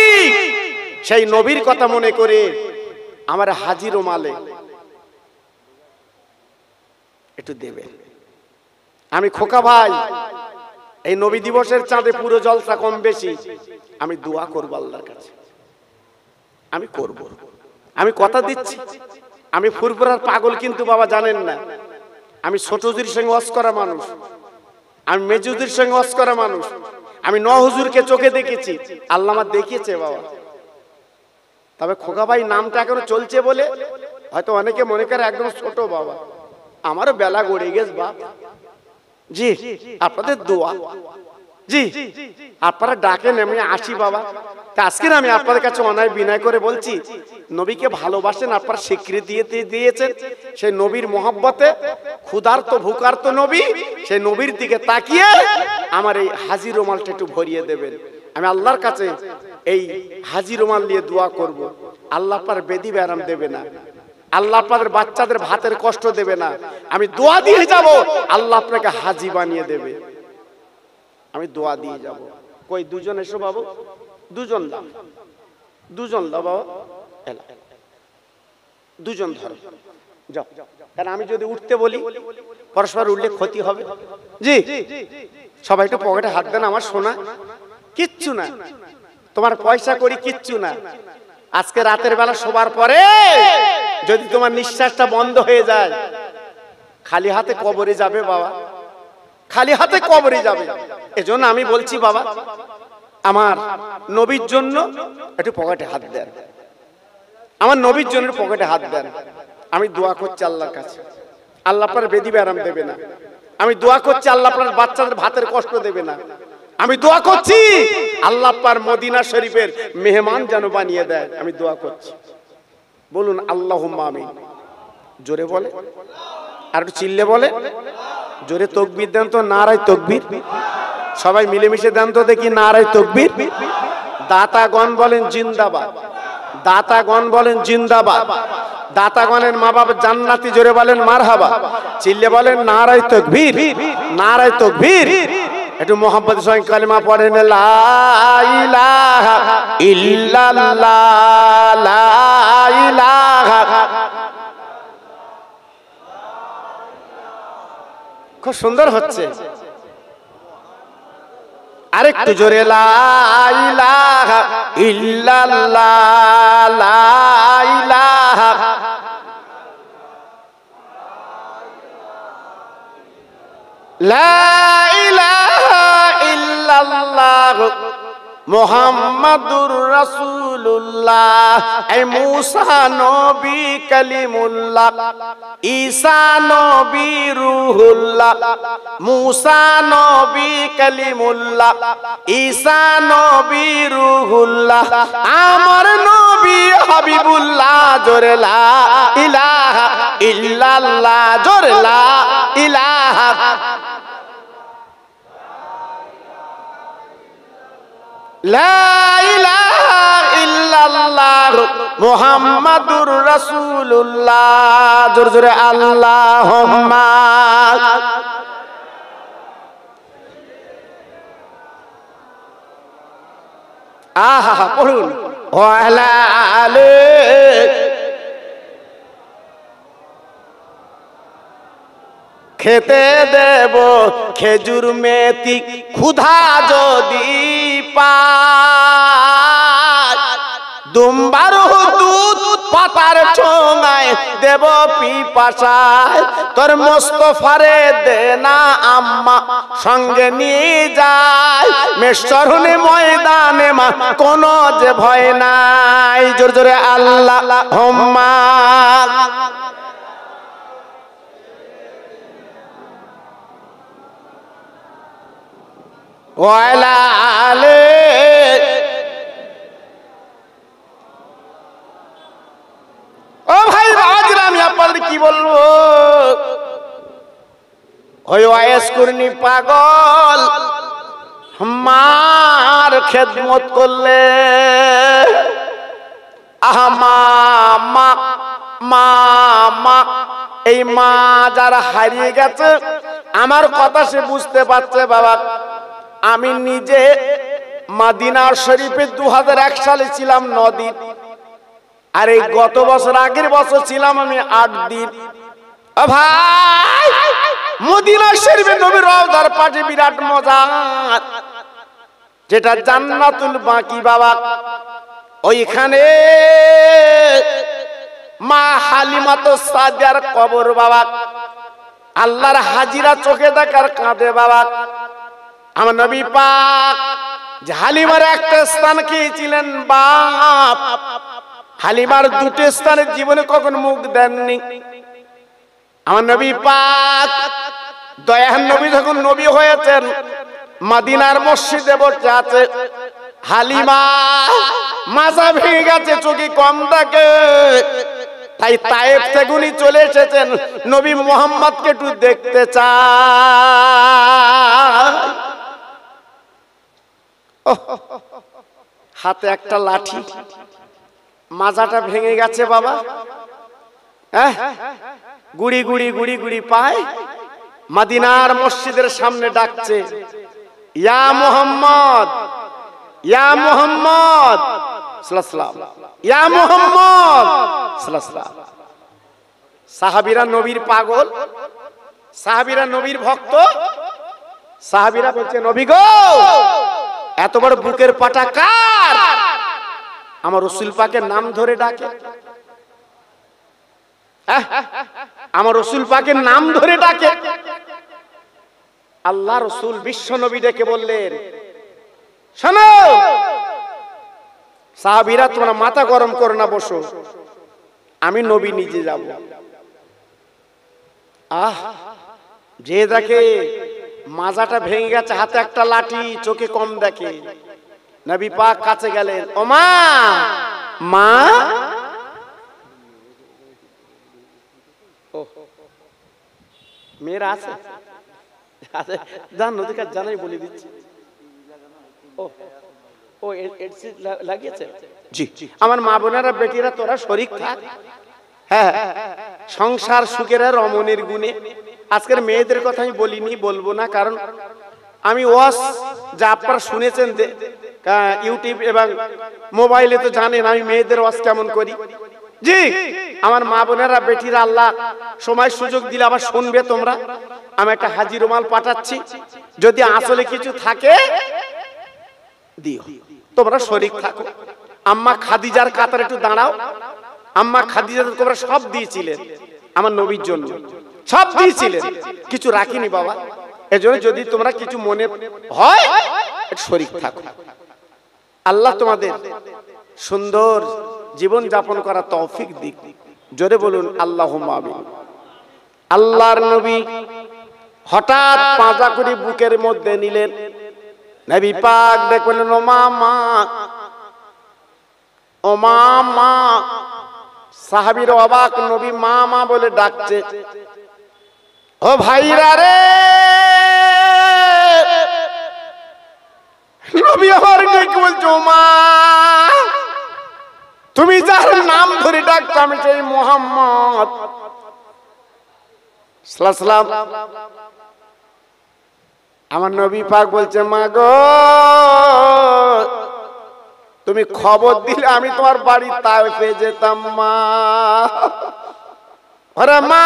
সেই নবীর কথা মনে করে আমার হাজির ও মালে একটু দেবেন। আমি খোকা ভাই, এই নবী দিবসের চাঁদে পুরো জলসা কম বেশি আমি দোয়া করব আল্লাহর কাছে। আমি করব, আমি কথা দিচ্ছি। আমি ফুরফুরার পাগল কিন্তু বাবা জানেন না, আমি ছোটজির সঙ্গে ওয়াজ করা মানুষ। আমি মেজুদির সঙ্গে ওয়াজ করা মানুষ, আমি ন হুজুরকে চোখে দেখেছি, আল্লাহ আমার দেখিয়েছে বাবা। তবে খোকা ভাই নামটা এখনো চলছে বলে হয়তো অনেকে মনে করে একদম ছোট বাবা, আমারও বেলা গড়ে গেছে বাপ। জি আপনাদের দোয়া, জি আপনারা ডাকেন, আমি আসি বাবা। আজকে আমি আপনাদের কাছে অনায় বিনয় করে বলছি, নবীকে ভালোবাসেন, আপনারা স্বীকৃতি দিয়েছেন, সেই নবীর মহব্বতে ক্ষুধার্ত ভুকার্ত নবী, সেই নবীর দিকে তাকিয়ে আমার এই হাজি রুমালটা একটু ভরিয়ে দেবেন। আমি আল্লাহর কাছে এই হাজি রুমাল নিয়ে দোয়া করব, আল্লাহ আপনার বেদি ব্যারাম দেবে না, আল্লাহ আপনাদের বাচ্চাদের ভাতের কষ্ট দেবে না। আমি দোয়া দিয়ে যাব, আল্লাহ আপনাকে হাজি বানিয়ে দেবে। আমি দোয়া দিয়ে যাব। কই দুজন এসো বাবু, দুজন দাও, দুজন দাও বাবা, দুজন ধরো যাও। কারণ আমি যদি উঠতে বলি পরস্পর উঠলে ক্ষতি হবে। জি সবাই একটু পকেটে হাত দেন। আমার সোনা কিচ্ছু না, তোমার পয়সা করি কিচ্ছু না। আজকে রাতের বেলা শোবার পরে যদি তোমার নিঃশ্বাসটা বন্ধ হয়ে যায়, খালি হাতে কবরে যাবে বাবা, খালি হাতে কবরে যাবে। এজন্য আমি বলছি বাবা, আমার নবীর জন্য একটু পকেটে হাত দেন, আমার নবীর জন্য পকেটে হাত দেন। আমি দোয়া করছি আল্লাহর কাছে, আল্লাহ আপনার বেদি ব্যারাম দেবে না। আমি দোয়া করছি আল্লাহ আপনার বাচ্চাদের ভাতের কষ্ট দেবে না। আমি দোয়া করছি আল্লাহ আপনার মদিনা শরীফের মেহমান যেন বানিয়ে দেয়। আমি দোয়া করছি, বলুন আল্লাহুম্মা আমিন। জোরে বলে, আর একটু চিল্লে বলে, জোরে তাকবীর দেন তো, নারায়ে তাকবীর। সবাই মিলেমিশে দেন তো দেখি, নারায়ে তাকবীর। দাতাগণ বলেন জিন্দাবাদ, দাতাগণ বলেন জিন্দাবাদ। দাতাগণের মা বাবা জান্নাতি, জোরে বলেন মারহাবা। চিল্লে বলেন নারায়ে তাকবীর, নারায়ে তাকবীর। একটু মোহাম্মদের সঙ্গে কালিমা পড়েন, লা ইলাহা ইল্লাল্লাহ, লা ইলাহা। খুব সুন্দর হচ্ছে, আরেকটু জোরে, লা ইলাহা ইল্লাল্লাহ, লা ইলাহা। লা ইলাহা ইল্লাল্লাহ মুহাম্মাদুর রাসূলুল্লাহ। এই মুসা নবী কালিমুল্লাহ, ঈসা নবী রূহুল্লাহ। মুসা নবী কালিমুল্লাহ, ঈসা নবী রূহুল্লাহ। আমার নবী হাবিবুল্লাহ। জোরে লা ইলাহা ইল্লাল্লাহ, জোরে লা ইলাহা। লা ইলাহা ইল্লাল্লাহ মুহাম্মাদুর রাসূলুল্লাহ। জোরে জোরে আল্লাহুম্মা। আহা পড়ুন, ওয়ালা আলে। খেতে দেব খেজুর মেথি, ক্ষুধা যদি পায়। দুম্বার দুধ পাতার ঠোঙায় দেব পিপাসায়। তোর মোস্তফারে দে না আম্মা, সঙ্গে নিয়ে যায়। মেশরুনে ময়দানে মা, কোনো যে ভয় নাই। জোরে জোরে আল্লাহুম্মা। ওয়ালা আলে। ও ভাই বাবাজিরা, আমি আপনাদের কি বলবো, ওই ওয়াইস কুরনি পাগল মার খেদমত করলে। আহা মা মা মা মা, এই মা যারা হারিয়ে গেছে, আমার কথা সে বুঝতে পারছে বাবা। আমি নিজে মদিনা শরীফে 2001 সালে ছিলাম 9 দিন, আর এই গত বছর আগের বছর ছিলাম আমি 8 দিন। ভাই মদিনা শরীফে নবীর রওজার পাশে বিরাট মজা, যেটা জান্নাতুল বাকি বাবা। ওইখানে মা হালিমাতুস সাদিয়ার কবর বাবা। আল্লাহর হাজিরা চোখে দেখার কাঁদে বাবা। আমার নবী পাক হালিমার একটা স্থান খেয়েছিলেন বাপ, হালিমার দুটো স্থানের জীবনে কখন মুখ দেননি। আমার নবী পাক দয়ার নবী যখন নবী হয়েছেন মদিনার মসজিদে বসে আছে, হালিমা মাজা ভেঙে গেছে, চোখে কম দেখে, তাই তায়েফ থেকে উনি চলে এসেছেন নবী মুহাম্মদকে একটু দেখতে চায়। হাতে একটা লাঠি, মাজাটা ভেঙে গেছে বাবা, গুড়ি গুড়ি গুড়ি গুড়ি পায়, মদিনার মসজিদের সামনে ডাকছে, ইয়া মুহাম্মদ, ইয়া মুহাম্মদ সাল্লাল্লাহু আলাইহি ওয়াসাল্লাম, ইয়া মুহাম্মদ সাল্লাল্লাহু আলাইহি ওয়াসাল্লাম। সাহাবীরা নবীর পাগল, সাহাবীরা নবীর ভক্ত, সাহাবীরা বলছে নবী গো এত বড় বুকের পাটা কার? আমার রাসূল পাকের নাম ধরে ডাকে, আমার রাসূল পাকের নাম ধরে ডাকে। আল্লাহ রাসূল বিশ্ব নবী ডেকে বললেন, শোনো সাহাবীরা তোমরা মাথা গরম করো না, বসো, আমি নবী নিজে যাব। যে দেখে মাজাটা ভেঙে গেছে, হাতে একটা লাঠি, চোখে কম দেখে, নবী পাক কাছে গেলেন, ও মা, মা, মেয়েরা আছে জান নদীকে জানাই বলে দিচ্ছি। ও লাগিয়েছে জি। আমার মা বোনেরা বেটিরা তোরা শরীক থাক, হ্যাঁ সংসার সুখের রমণীর গুণে। আজকের মেয়েদের কথা আমি বলিনি, বলবো না, কারণ আমি ওয়াজ যা আপনারা শুনেছেন ইউটিউব এবং মোবাইলে তো জানেন আমি মেয়েদের ওয়াজ কেমন করি। জি আমার মা বোনেরা বেটিরা আল্লাহ সময় সুযোগ দিলে আবার শুনবে তোমরা। আমি একটা হাজি রুমাল পাঠাচ্ছি, যদি আসলে কিছু থাকে দিও, তোমরা শরীক থাকো। আম্মা খাদিজার কাতারে একটু দাঁড়াও। আম্মা খাদিজা তোমরা সব দিয়েছিলেন আমার নবীর জন্য, সব দিয়েছিলেন, কিছু রাখিনি বাবা। এজন্য যদি তোমরা কিছু মনে হয় একটু শরীক থাকো। আল্লাহ তোমাদের সুন্দর জীবন যাপন করা তৌফিক দিক। জোরে বলুন আল্লাহুম্মা আমিন। আল্লাহর নবী হঠাৎ পাঁজা করে বুকের মধ্যে নিলেন, নবী পাক দেখলেন, ও মামা, ও মামা। সাহাবীর অবাক, নবী মামা বলে ডাকছে। ও ভাইরা রে, নবী আমার ডেকে বলছো, মা তুমি যার নাম ধরে ডাকছো আমি সেই মুহাম্মদ সাল্লাল্লাহু আলাইহি ওয়াসাল্লাম। আমার নবী পাক বলছে, মা গো তুমি খবর দিলে আমি তোমার বাড়ি তায়েফে যেতাম। মা, আরে মা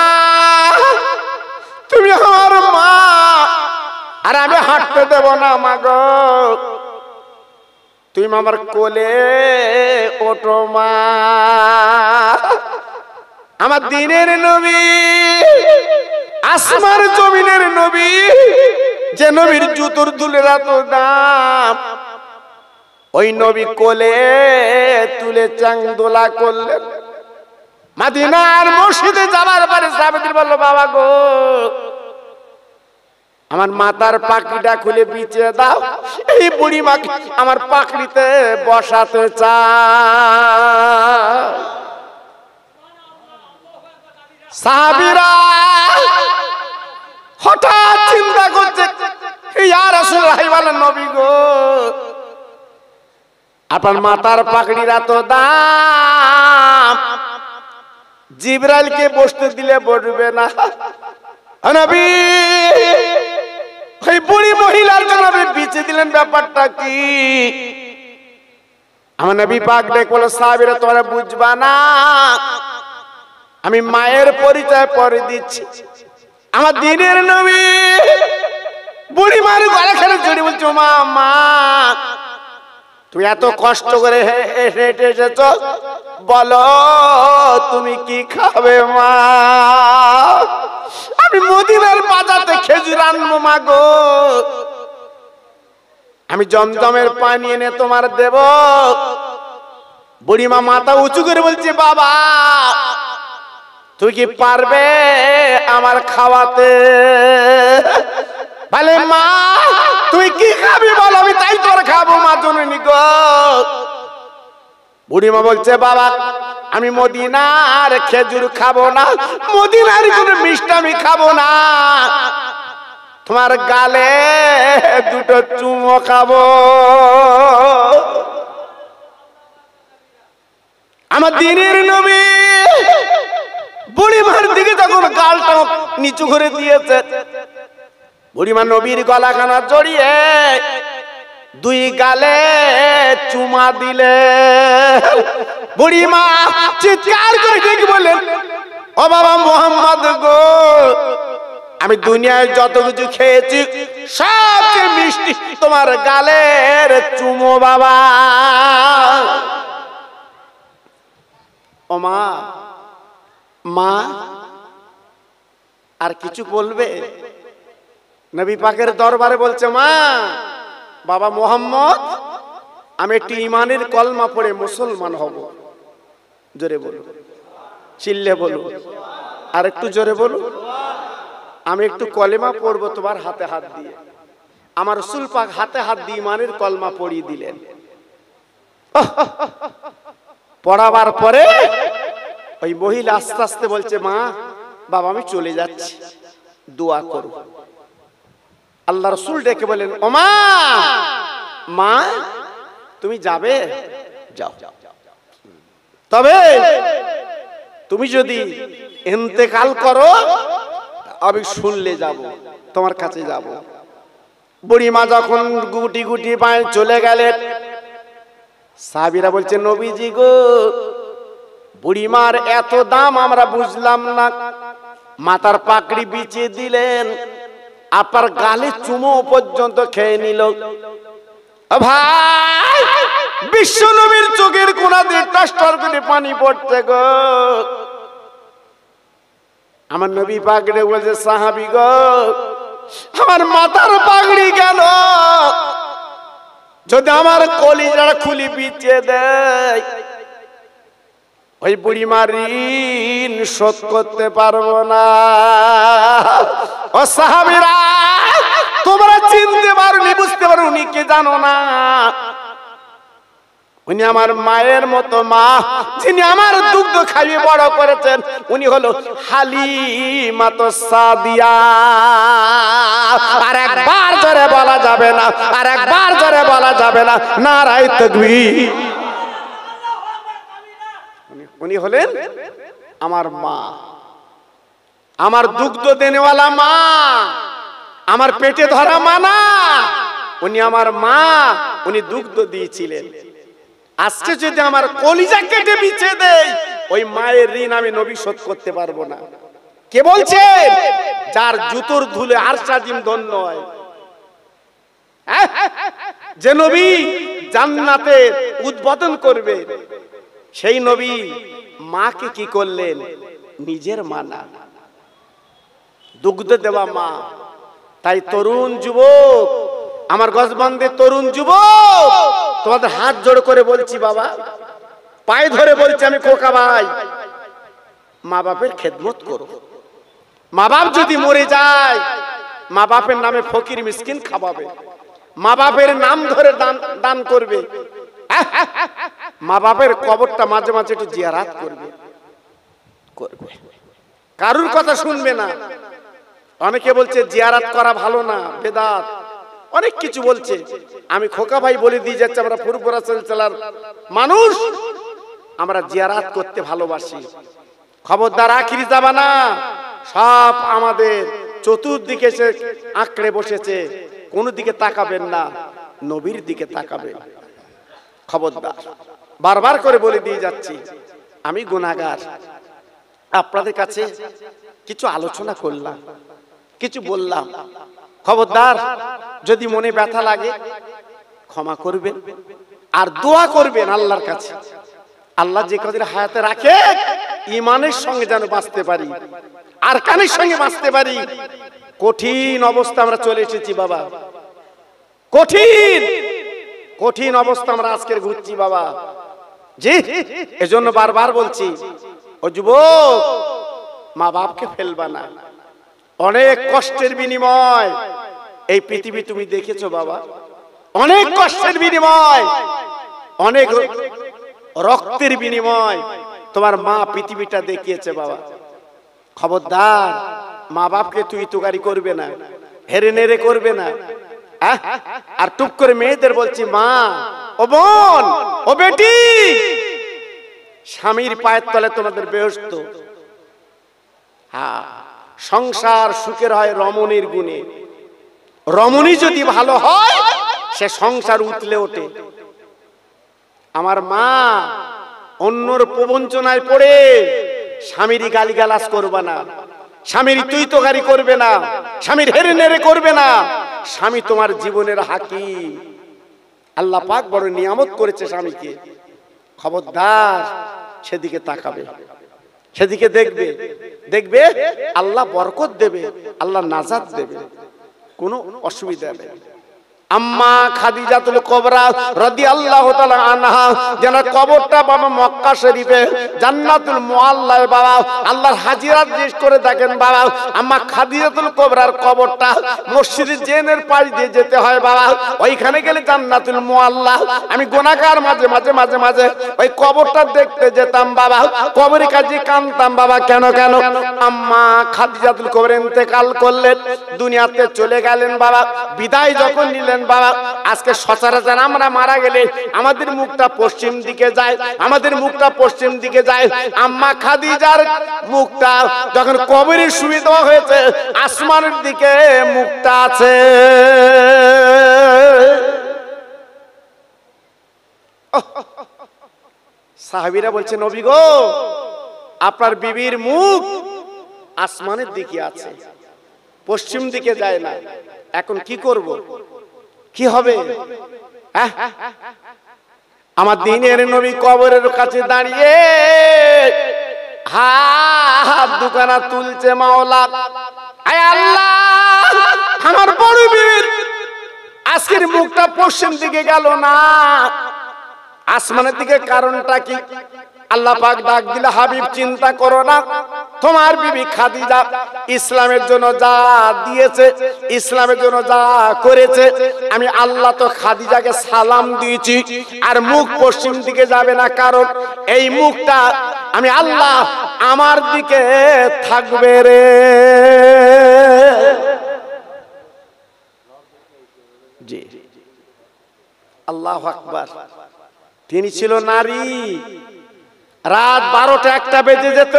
তুমি আমার মা, আর আমি হাঁটতে দেব না। মা গো তুমি আমার কোলে ওঠো মা। আমার দিনের নবী, আসমান জমিনের নবী, যে নবীর জুতোর দুলের এত দাম, ওই নবী কোলে তুলে চাংদোলা করলেন। মদিনার মসজিদে যাবার পরে সাহাবীদের বলল, বাবা গো আমার মাথার পাখড়িটা খুলে বিছিয়ে দাও, এই বুড়ি মাকে আমার পাখড়িতে বসাতে চাই। সাহাবীরা হঠাৎ চিন্তা করছে, ইয়া রাসূলুল্লাহ বলেন, নবী গো আপনার মাথার পাখড়ির এত দাম, জিবরাইলকে বসতে দিলে বসবে না। নবী ওই বুড়ি মহিলার জন্য বিছিয়ে দিলেন, ব্যাপারটা কি? আমার নবী পাক ডেকে বলে, সাহাবীরা তোমরা বুঝবা না, আমি মায়ের পরিচয় পরে দিচ্ছি। আমার দিনের নবী বুড়ি মার গলা খেলে জড়িয়ে বলছো, মা মা তুমি এত কষ্ট করে হেঁটে এসেছো, বলো তুমি কি খাবে মা? আমি মদিনার বাজাতে খেজুর আনবো মা গো, আমি জমজমের পানি এনে তোমার দেব। বুড়িমা মাথা উঁচু করে বলছে, বাবা তুই কি পারবে আমার খাওয়াতে? বলে মা তুই কি খাবি বল, আমি তাই তোর খাবো মা জননী গো। বুড়িমা বলছে, বাবা আমি মদিনার খেজুর খাবো না, মদিনার কোনো মিষ্টি আমি খাবো না, তোমার গালে দুটো চুমো খাবো। আমার দিনের নবী বুড়িমার দিকে যখন গালটা নিচু করে দিয়েছে, বুড়িমা নবীর গলাখানা জড়িয়ে দুই গালে চুমা দিলে। বুড়িমা চিৎকার করে ডেকে বললেন, ও বাবা মোহাম্মদ গো, আমি দুনিয়ায় যত কিছু খেয়েছি সবচেয়ে মিষ্টি তোমার গালের চুমো বাবা। ও মা, মা আর কিছু বলবে? নবী পাকের দরবারে বলছে, মা বাবা মোহাম্মদ আমি একটি ইমানের কলমা পড়ে মুসলমান হব। জোরে বলো, চিল্লে বলো, আর একটু জোরে বলো। আমি একটু কলেমা পড়বো তোমার হাতে হাত দিয়ে। আমার রাসূল পাক হাতে হাত দিয়ে ইমানের কলমা পড়িয়ে দিলেন। পড়াবার পরে ওই মহিলা আস্তে আস্তে বলছে, মা বাবা আমি চলে যাচ্ছি, দোয়া করো। আল্লাহ রাসূল ডেকে বলেন, ও মা, মা তুমি যাবে? যাও, তবে তুমি যদি ইন্তেকাল করো আমি শুনলে যাব, তোমার কাছে যাব। বুড়িমা যখন গুটি গুটি পায়ে চলে গেলেন, সাহাবীরা বলছে, নবীজি গো বুড়িমার এত দাম আমরা বুঝলাম না, মাথার পাগড়ি বিছিয়ে দিলেন, আপনার গালে চুমো পর্যন্ত খেয়ে নিল। ভাই বিশ্ব নবীর চোখের কোনা দিয়ে টস্টর করে পানি পড়ছে গো। আমার নবী পাগড়ি বলছে, সাহাবী গো আমার মাথার পাগড়ি কেন? যদি আমার কলিজাটা খুলি বিছিয়ে দেয় ওই বুড়িমার ঋণ শোধ করতে পারবো না। ও সাহাবীরা তোমরা চিনতে পারোনি, বুঝতে পারো উনি কে জানো না? উনি আমার মায়ের মতো মা, যিনি আমার দুগ্ধ খাইয়ে বড় করেছেন, উনি হলো হালিমা সাদিয়া। আর একবার জোরে বলা যাবে না, আর একবার জোরে বলা যাবে না, নারায়ে তাকবীর। উনি হলেন আমার মা, আমার দুগ্ধ দেনেওয়ালা মা, আমার পেটে ধরা মা না, উনি আমার মা, উনি দুগ্ধ দিয়েছিলেন। আজকে যদি আমার কলিজা কেটে বিছে দেই ওই মায়ের ঋণ আমি নবী শোধ করতে পারবো না। কে বলছে? যার জুতোর ধুলে আরশ আজিম ধন্য হয়। যে নবী জান্নাতে উদ্বোধন করবে সেই নবী মাকে কি করলেন? নিজের মা না, দুগ্ধ দেওয়া মা। তাই তরুণ যুবক, আমার গজবন্দের তরুণ যুবক, তোমাদের হাত জোড় করে বলছি, বাবা পায়ে ধরে বলছি, আমি খোকা ভাই, মা বাপের খেদমত করো। মা বাপ যদি মরে যায় মা বাপের নামে ফকির মিসকিন খাওয়াবে, মা বাপের নাম ধরে দান করবে, মা বাপের কবরটা মাঝে মাঝে একটু জিয়ারত করবে। কারুর কথা শুনবে না। অনেকে বলছে জিয়ারত করা ভালো না, বেদাত, অনেক কিছু বলছে। আমি খোকা ভাই বলে দিয়ে যাচ্ছি, আমরা ফুরফুরা সিলসিলার মানুষ, আমরা জিয়ারত করতে ভালোবাসি। খবরদার আখিরি জামানা সব আমাদের চতুর্দিকে এসে আঁকড়ে বসেছে, কোন দিকে তাকাবেন না, নবীর দিকে তাকাবেন। খবরদার, বারবার করে বলে দিয়ে যাচ্ছি, আমি গুনাহগার। আপনাদের কাছে কিছু আলোচনা করলাম, কিছু বললাম। খবরদার, যদি মনে ব্যথা লাগে ক্ষমা করবেন, আর দোয়া করবেন আল্লাহর কাছে, আল্লাহ যে কদিন হায়াতে রাখে ইমানের সঙ্গে যেন বাঁচতে পারি। আর কানের সঙ্গে বাঁচতে পারি। কঠিন অবস্থা আমরা চলে এসেছি বাবা, কঠিন কঠিন অবস্থা আমরা আজকের ঘুরছি বাবা। জি, এজন্য বারবার বলছি, ও যুবক, মা বাপকে ফেলবা না। অনেক কষ্টের বিনিময় এই পৃথিবী তুমি দেখেছো বাবা, অনেক কষ্টের বিনিময়, অনেক রক্তের বিনিময় তোমার মা পৃথিবীটা দেখিয়েছে বাবা। খবরদার, মা বাপকে তুই তুকারি করবে না, হেরে নেড়ে করবে না। আর টুক করে মেয়েদের বলছি, মা, ও বোন, ও বেটি, স্বামীর পায়ের তলে তোমাদের বেহেশত। হ্যাঁ, সংসার সুখের হয় রমণীর গুণে। রমণী যদি ভালো হয় সে সংসার উতলে ওঠে। আমার মা অন্যর প্রবঞ্চনায় পড়ে স্বামীর গালিগালাজ করবে না, স্বামীর তুই তোকারি করবে না, স্বামীর হেরে নেড়ে করবে না। স্বামী তোমার জীবনের হাকিম। আল্লাহ পাক বড় নিয়ামত করেছে স্বামীকে। খবরদার, সেদিকে তাকাবে, সেদিকে দেখবে, দেখবে আল্লাহ বরকত দেবে, আল্লাহ নাজাত দেবে, কোনো অসুবিধা নেই। আম্মা খাদিজাতুল কুবরা রাদিয়াল্লাহু তাআলা আনহা, যেন কবরটা বাবা মক্কা শরীফে জান্নাতুল মুআল্লায় বাবা আল্লাহর হাজিরা জিজ্ঞেস করে দেখেন বাবা, আম্মা খাদিজাতুল কুবরার কবরটা মসজিদে জেনের পাশ দিয়ে যেতে হয় বাবা। ওইখানে গেলে জান্নাতুল মুআল্লা। আমি গুনাহগার মাঝে মাঝে মাঝে মাঝে ওই কবরটা দেখতে যেতাম বাবা, কবরের কাছে কাঁদতাম বাবা। কেন কেন? আম্মা খাদিজাতুল কুবরা ইন্তেকাল করলেন, দুনিয়াতে চলে গেলেন বাবা। বিদায় যখন নিলেন বাবা, আজকে সচরাচর আমরা মারা গেলে আমাদের মুখটা পশ্চিম দিকে যায়, আমাদের মুখটা পশ্চিম দিকে যায়। আম্মা খাদিজার মুখটা যখন কবরে শুয়ে দেওয়া হয়েছে, আসমানের দিকে মুখটা আছে। সাহাবীরা বলছে, নবী গো, আপনার বিবির মুখ আসমানের দিকে আছে, পশ্চিম দিকে যায় না। এখন কি করব, কি হবে? আমার দিনের নবী কবরের কাছে দাঁড়িয়ে হাত দুখানা তুলছে, মাওলা, আয় আল্লাহ, আমার বড় বীর আজকের মুখটা পশ্চিম দিকে গেল না, আসমানের দিকে, কারণটা কি? আল্লাহ পাক ডাক দিলে, হাবিব চিন্তা করো না, তোমার বিবি খাদিজা ইসলামের জন্য যা দিয়েছে, ইসলামের জন্য যা করেছে, আমি আল্লাহ তো খাদিজাকে সালাম দিয়েছি, আর মুখ পশ্চিম দিকে যাবে না, কারণ এই মুখটা আমি আল্লাহ আমার দিকে থাকবে রে। জি, আল্লাহু আকবার। তিনি ছিল নারী। রাত 12টা 1টা বেজে যেত,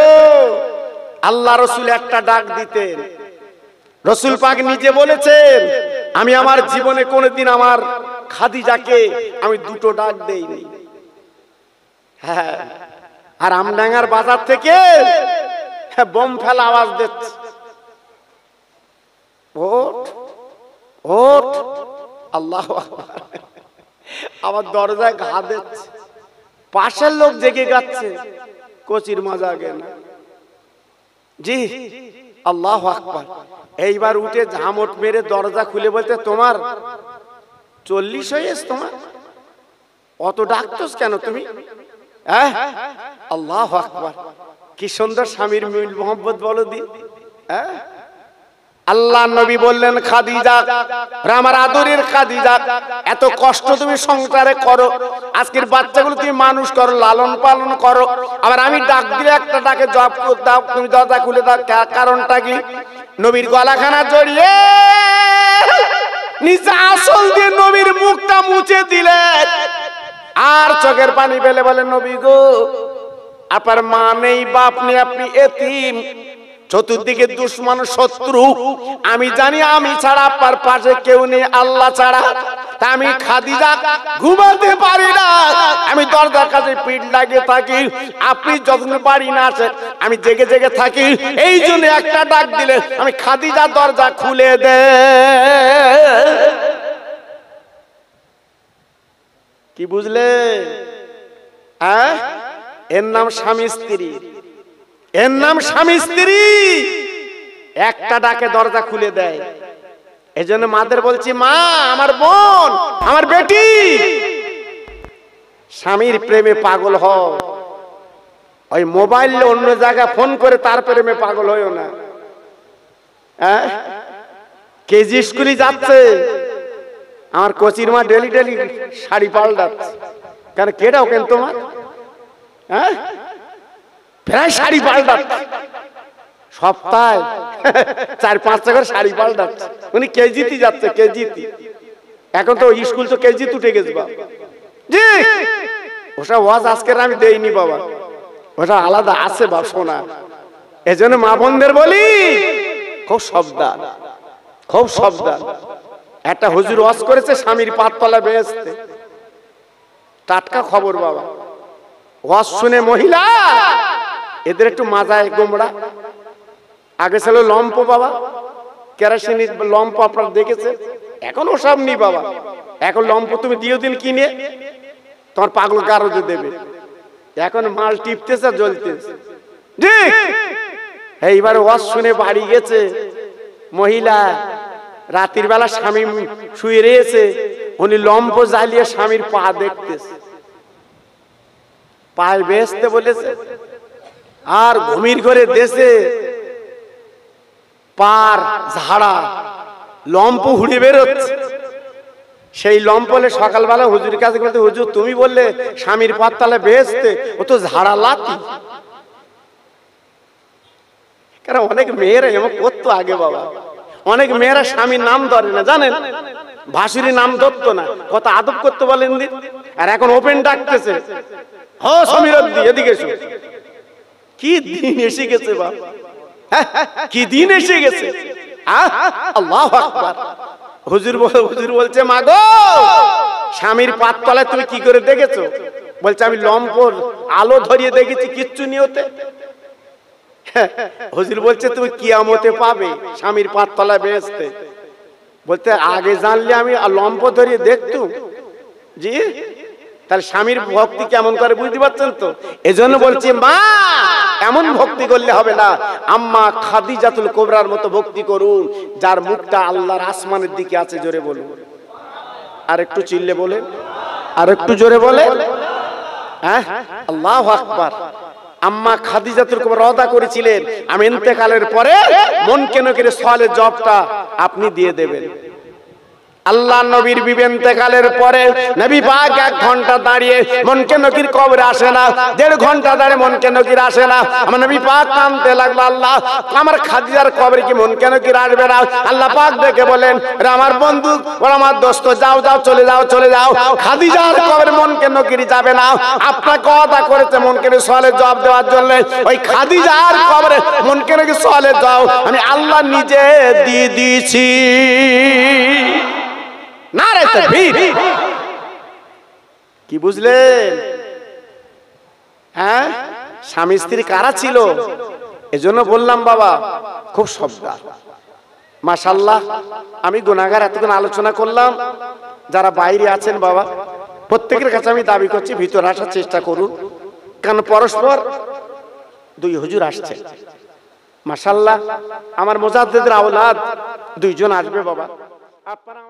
আল্লাহ রসুল একটা ডাক দিতেন। রসুল পাক নিজে বলেছেন, আমি আমার জীবনে কোনোদিন আমার খাদিজাকে আমি দুটো ডাক দেইনি। হ্যাঁ, আর আমডাঙ্গার বাজার থেকে বোম ফেলা আওয়াজ দিচ্ছে, ওঠ ওঠ, আল্লাহু আকবার। আমার দরজায় ঘা দিচ্ছে, পাশের লোক জেগে যাচ্ছে, কচির মজা গে না। জি, আল্লাহু আকবার। এইবার উঠে ঝামট মেরে দরজা খুলে বলতে, তোমার 40 হয়েছে, তোমার অত ডাকতোস কেন তুমি? আল্লাহু আকবার। কি সুন্দর স্বামীর মিল মোহাম্মত বলো দি। আল্লাহ নবী বললেন, খাদিজা, আমার আদরের খাদিজা, এত কষ্ট তুমি সংসারে করো, আজকের বাচ্চাগুলো তুমি মানুষ করো, লালন পালন করো, আবার আমি ডাক দিলে একটা ডাকে জব দাও, তুমি দরজা খুলে দাও, কারণটা কি? নবীর গলাখানা জড়িয়ে নিচে আসল দিয়ে নবীর মুখটা মুছে দিলেন, আর চোখের পানি ফেলে বলে, নবী গো, আপনার মা নেই, বাপ নেই, আপনি এতিম, চতুর্দিকে দুশ্মন শত্রু, আমি জানি আমি ছাড়া আপনার পাশে কেউ নেই আল্লাহ ছাড়া, তা আমি খাদিজা ঘুমাতে পারি না, আমি দরজার কাছে পিঠ লাগিয়ে থাকি, আপনি যখন বাড়ি না আসে আমি জেগে জেগে থাকি, এই জন্য একটা ডাক দিলে আমি খাদিজা দরজা খুলে দে। কি বুঝলে? এর নাম স্বামী স্ত্রী, এর নাম স্বামী স্ত্রী। একটা ডাকে দরজা খুলে দেয়। এজন্য মাদের বলছি, মা আমার বোন, আমার বেটি, স্বামীর প্রেমে পাগল হও, ওই মোবাইল অন্য জায়গায় ফোন করে তার প্রেমে পাগল হইও না। হ্যাঁ, কেজি স্কুলে যাচ্ছে, আমার কোচির মা ডেলি ডেলি শাড়ি পাল্টাচ্ছে। কেন কেটাও কেন তোমার? হ্যাঁ, প্রায় শাড়ি পাল্টাচ্ছে, সপ্তাহে 4-5টা করে শাড়ি পাল্টাচ্ছে। উনি কেজিতে যাচ্ছে, কেজিতে। এখন তো স্কুল তো কেজিতে উঠে গেছে বাবা। জি, ওসব ওয়াজ আজকের আমি দেইনি বাবা, ওটা আলাদা আছে বাপ শোনা। এজন্য মা বোনদের বলি, খুব সাবধান, খুব সাবধান। একটা হুজুর ওয়াজ করেছে স্বামীর পাততলা বেহেশতে, টাটকা খবর বাবা। ওয়াজ শুনে মহিলা, এদের একটু মাজায় গোমড়া। আগে ছিল লম্প বাবা, কেরাসিনের লম্প আপনারা দেখেছেন, এখন ওসব নি বাবা। এখন লম্প তুমি দিও দিন কিনে, তোমার পাগল গারদে দেবে। এখন মাল টিপতেছে, জ্বলতেছে। এইবার ওয়াজ শুনে বাড়ি গেছে মহিলা, রাতের বেলা স্বামী শুয়ে রয়েছে, উনি লম্প জ্বালিয়ে স্বামীর পা দেখতেছে, পায়ে বেচতে বলেছে, আর ঘুমির করে দেশে পার ঝাড়া লম্প হুড়ে বেরোচ্ছে। সেই লম্পলে সকালবেলা হুজুর কাছে বলতে, হুজুর তুমি বললে স্বামীর পাততলা বেচতে, ও তো ঝাড়া লাতি। কারণ অনেক মেয়েরা এমন করতো আগে বাবা, অনেক মেয়েরা স্বামীর নাম ধরে না, জানেন, ভাসুরি নাম ধরতো না, কত আদব করতে বলেন দিন। আর এখন ওপেন ডাকতেছে, ও সমীর এদিকে এসো। কি দিন এসে গেছে বাবা, কি দিন এসে গেছে। আল্লাহু আকবার। হুজুর বলছে, মা গো, স্বামীর পাততলায় তুমি কি করে দেখেছো? বলছে, আমি লম্পর আলো ধরিয়ে দেখেছি, কিচ্ছু নিয়তে। হুজুর বলছে, তুমি কিয়ামতে পাবে স্বামীর পাততলায় বেহেশতে। বলতে, আগে জানলে আমি লম্প ধরিয়ে দেখতুম। জি, তাহলে স্বামীর ভক্তি কেমন করে বুঝতে পারছেন তো? এজন্য বলছি, মা এমন ভক্তি করলে হবে না, আম্মা খাদিজাতুল কুবরার মতো ভক্তি করুন, যার মুখটা আল্লাহর আসমানের দিকে আছে। জোরে বলুন, আর একটু চিল্লে বলে, আর একটু জোরে বলে, হ্যাঁ, আল্লাহু আকবার। আম্মা খাদিজাতুল কুবরা ওয়াদা করেছিলেন, আমি ইন্তেকালের পরে মন কেন করে সওয়ালের জবাবটা আপনি দিয়ে দেবেন। আল্লাহ নবীর বিবি ইন্তেকালের পরে নবী পাক 1 ঘন্টা দাঁড়িয়ে মনকে নকির কবরে আসে না, 1.5 ঘন্টা দাঁড়িয়ে মনকে নকির আসে না। আমার নবী পাক কাঁদতে লাগলো, আল্লাহ আমার খাদিজার কবরে কি মনকে নকির আসবে না? আল্লাহ পাক দেখে বলেন, রে আমার বন্ধু, ওরা আমার দোস্ত, যাও যাও, চলে যাও, চলে যাও, খাদিজার কবরে মনকে নকির যাবে না। আপনাকে ওয়াদা করেছে মনকে নকির সওয়ালের জবাব দেওয়ার জন্য, ওই খাদিজার কবরে মনকে নকির সওয়ালের জবাব আমি আল্লাহ নিজে দিয়ে দিয়েছি। নারে তাকবীর। কি বুঝলেন? হ্যাঁ, স্বামী স্ত্রী কারা ছিল? এজন্য বললাম বাবা, খুব সাবধান। মাশাআল্লাহ, আমি গুনাহগার এতক্ষণ আলোচনা করলাম। যারা বাইরে আছেন বাবা, প্রত্যেকের কাছে আমি দাবি করছি ভিতরে আসার চেষ্টা করুন, কারণ পরস্পর 2 হুজুর আসছে। মাশাআল্লাহ, আমার মুজাদ্দিদের আওলাদ 2 জন আসবে বাবা। আপনারা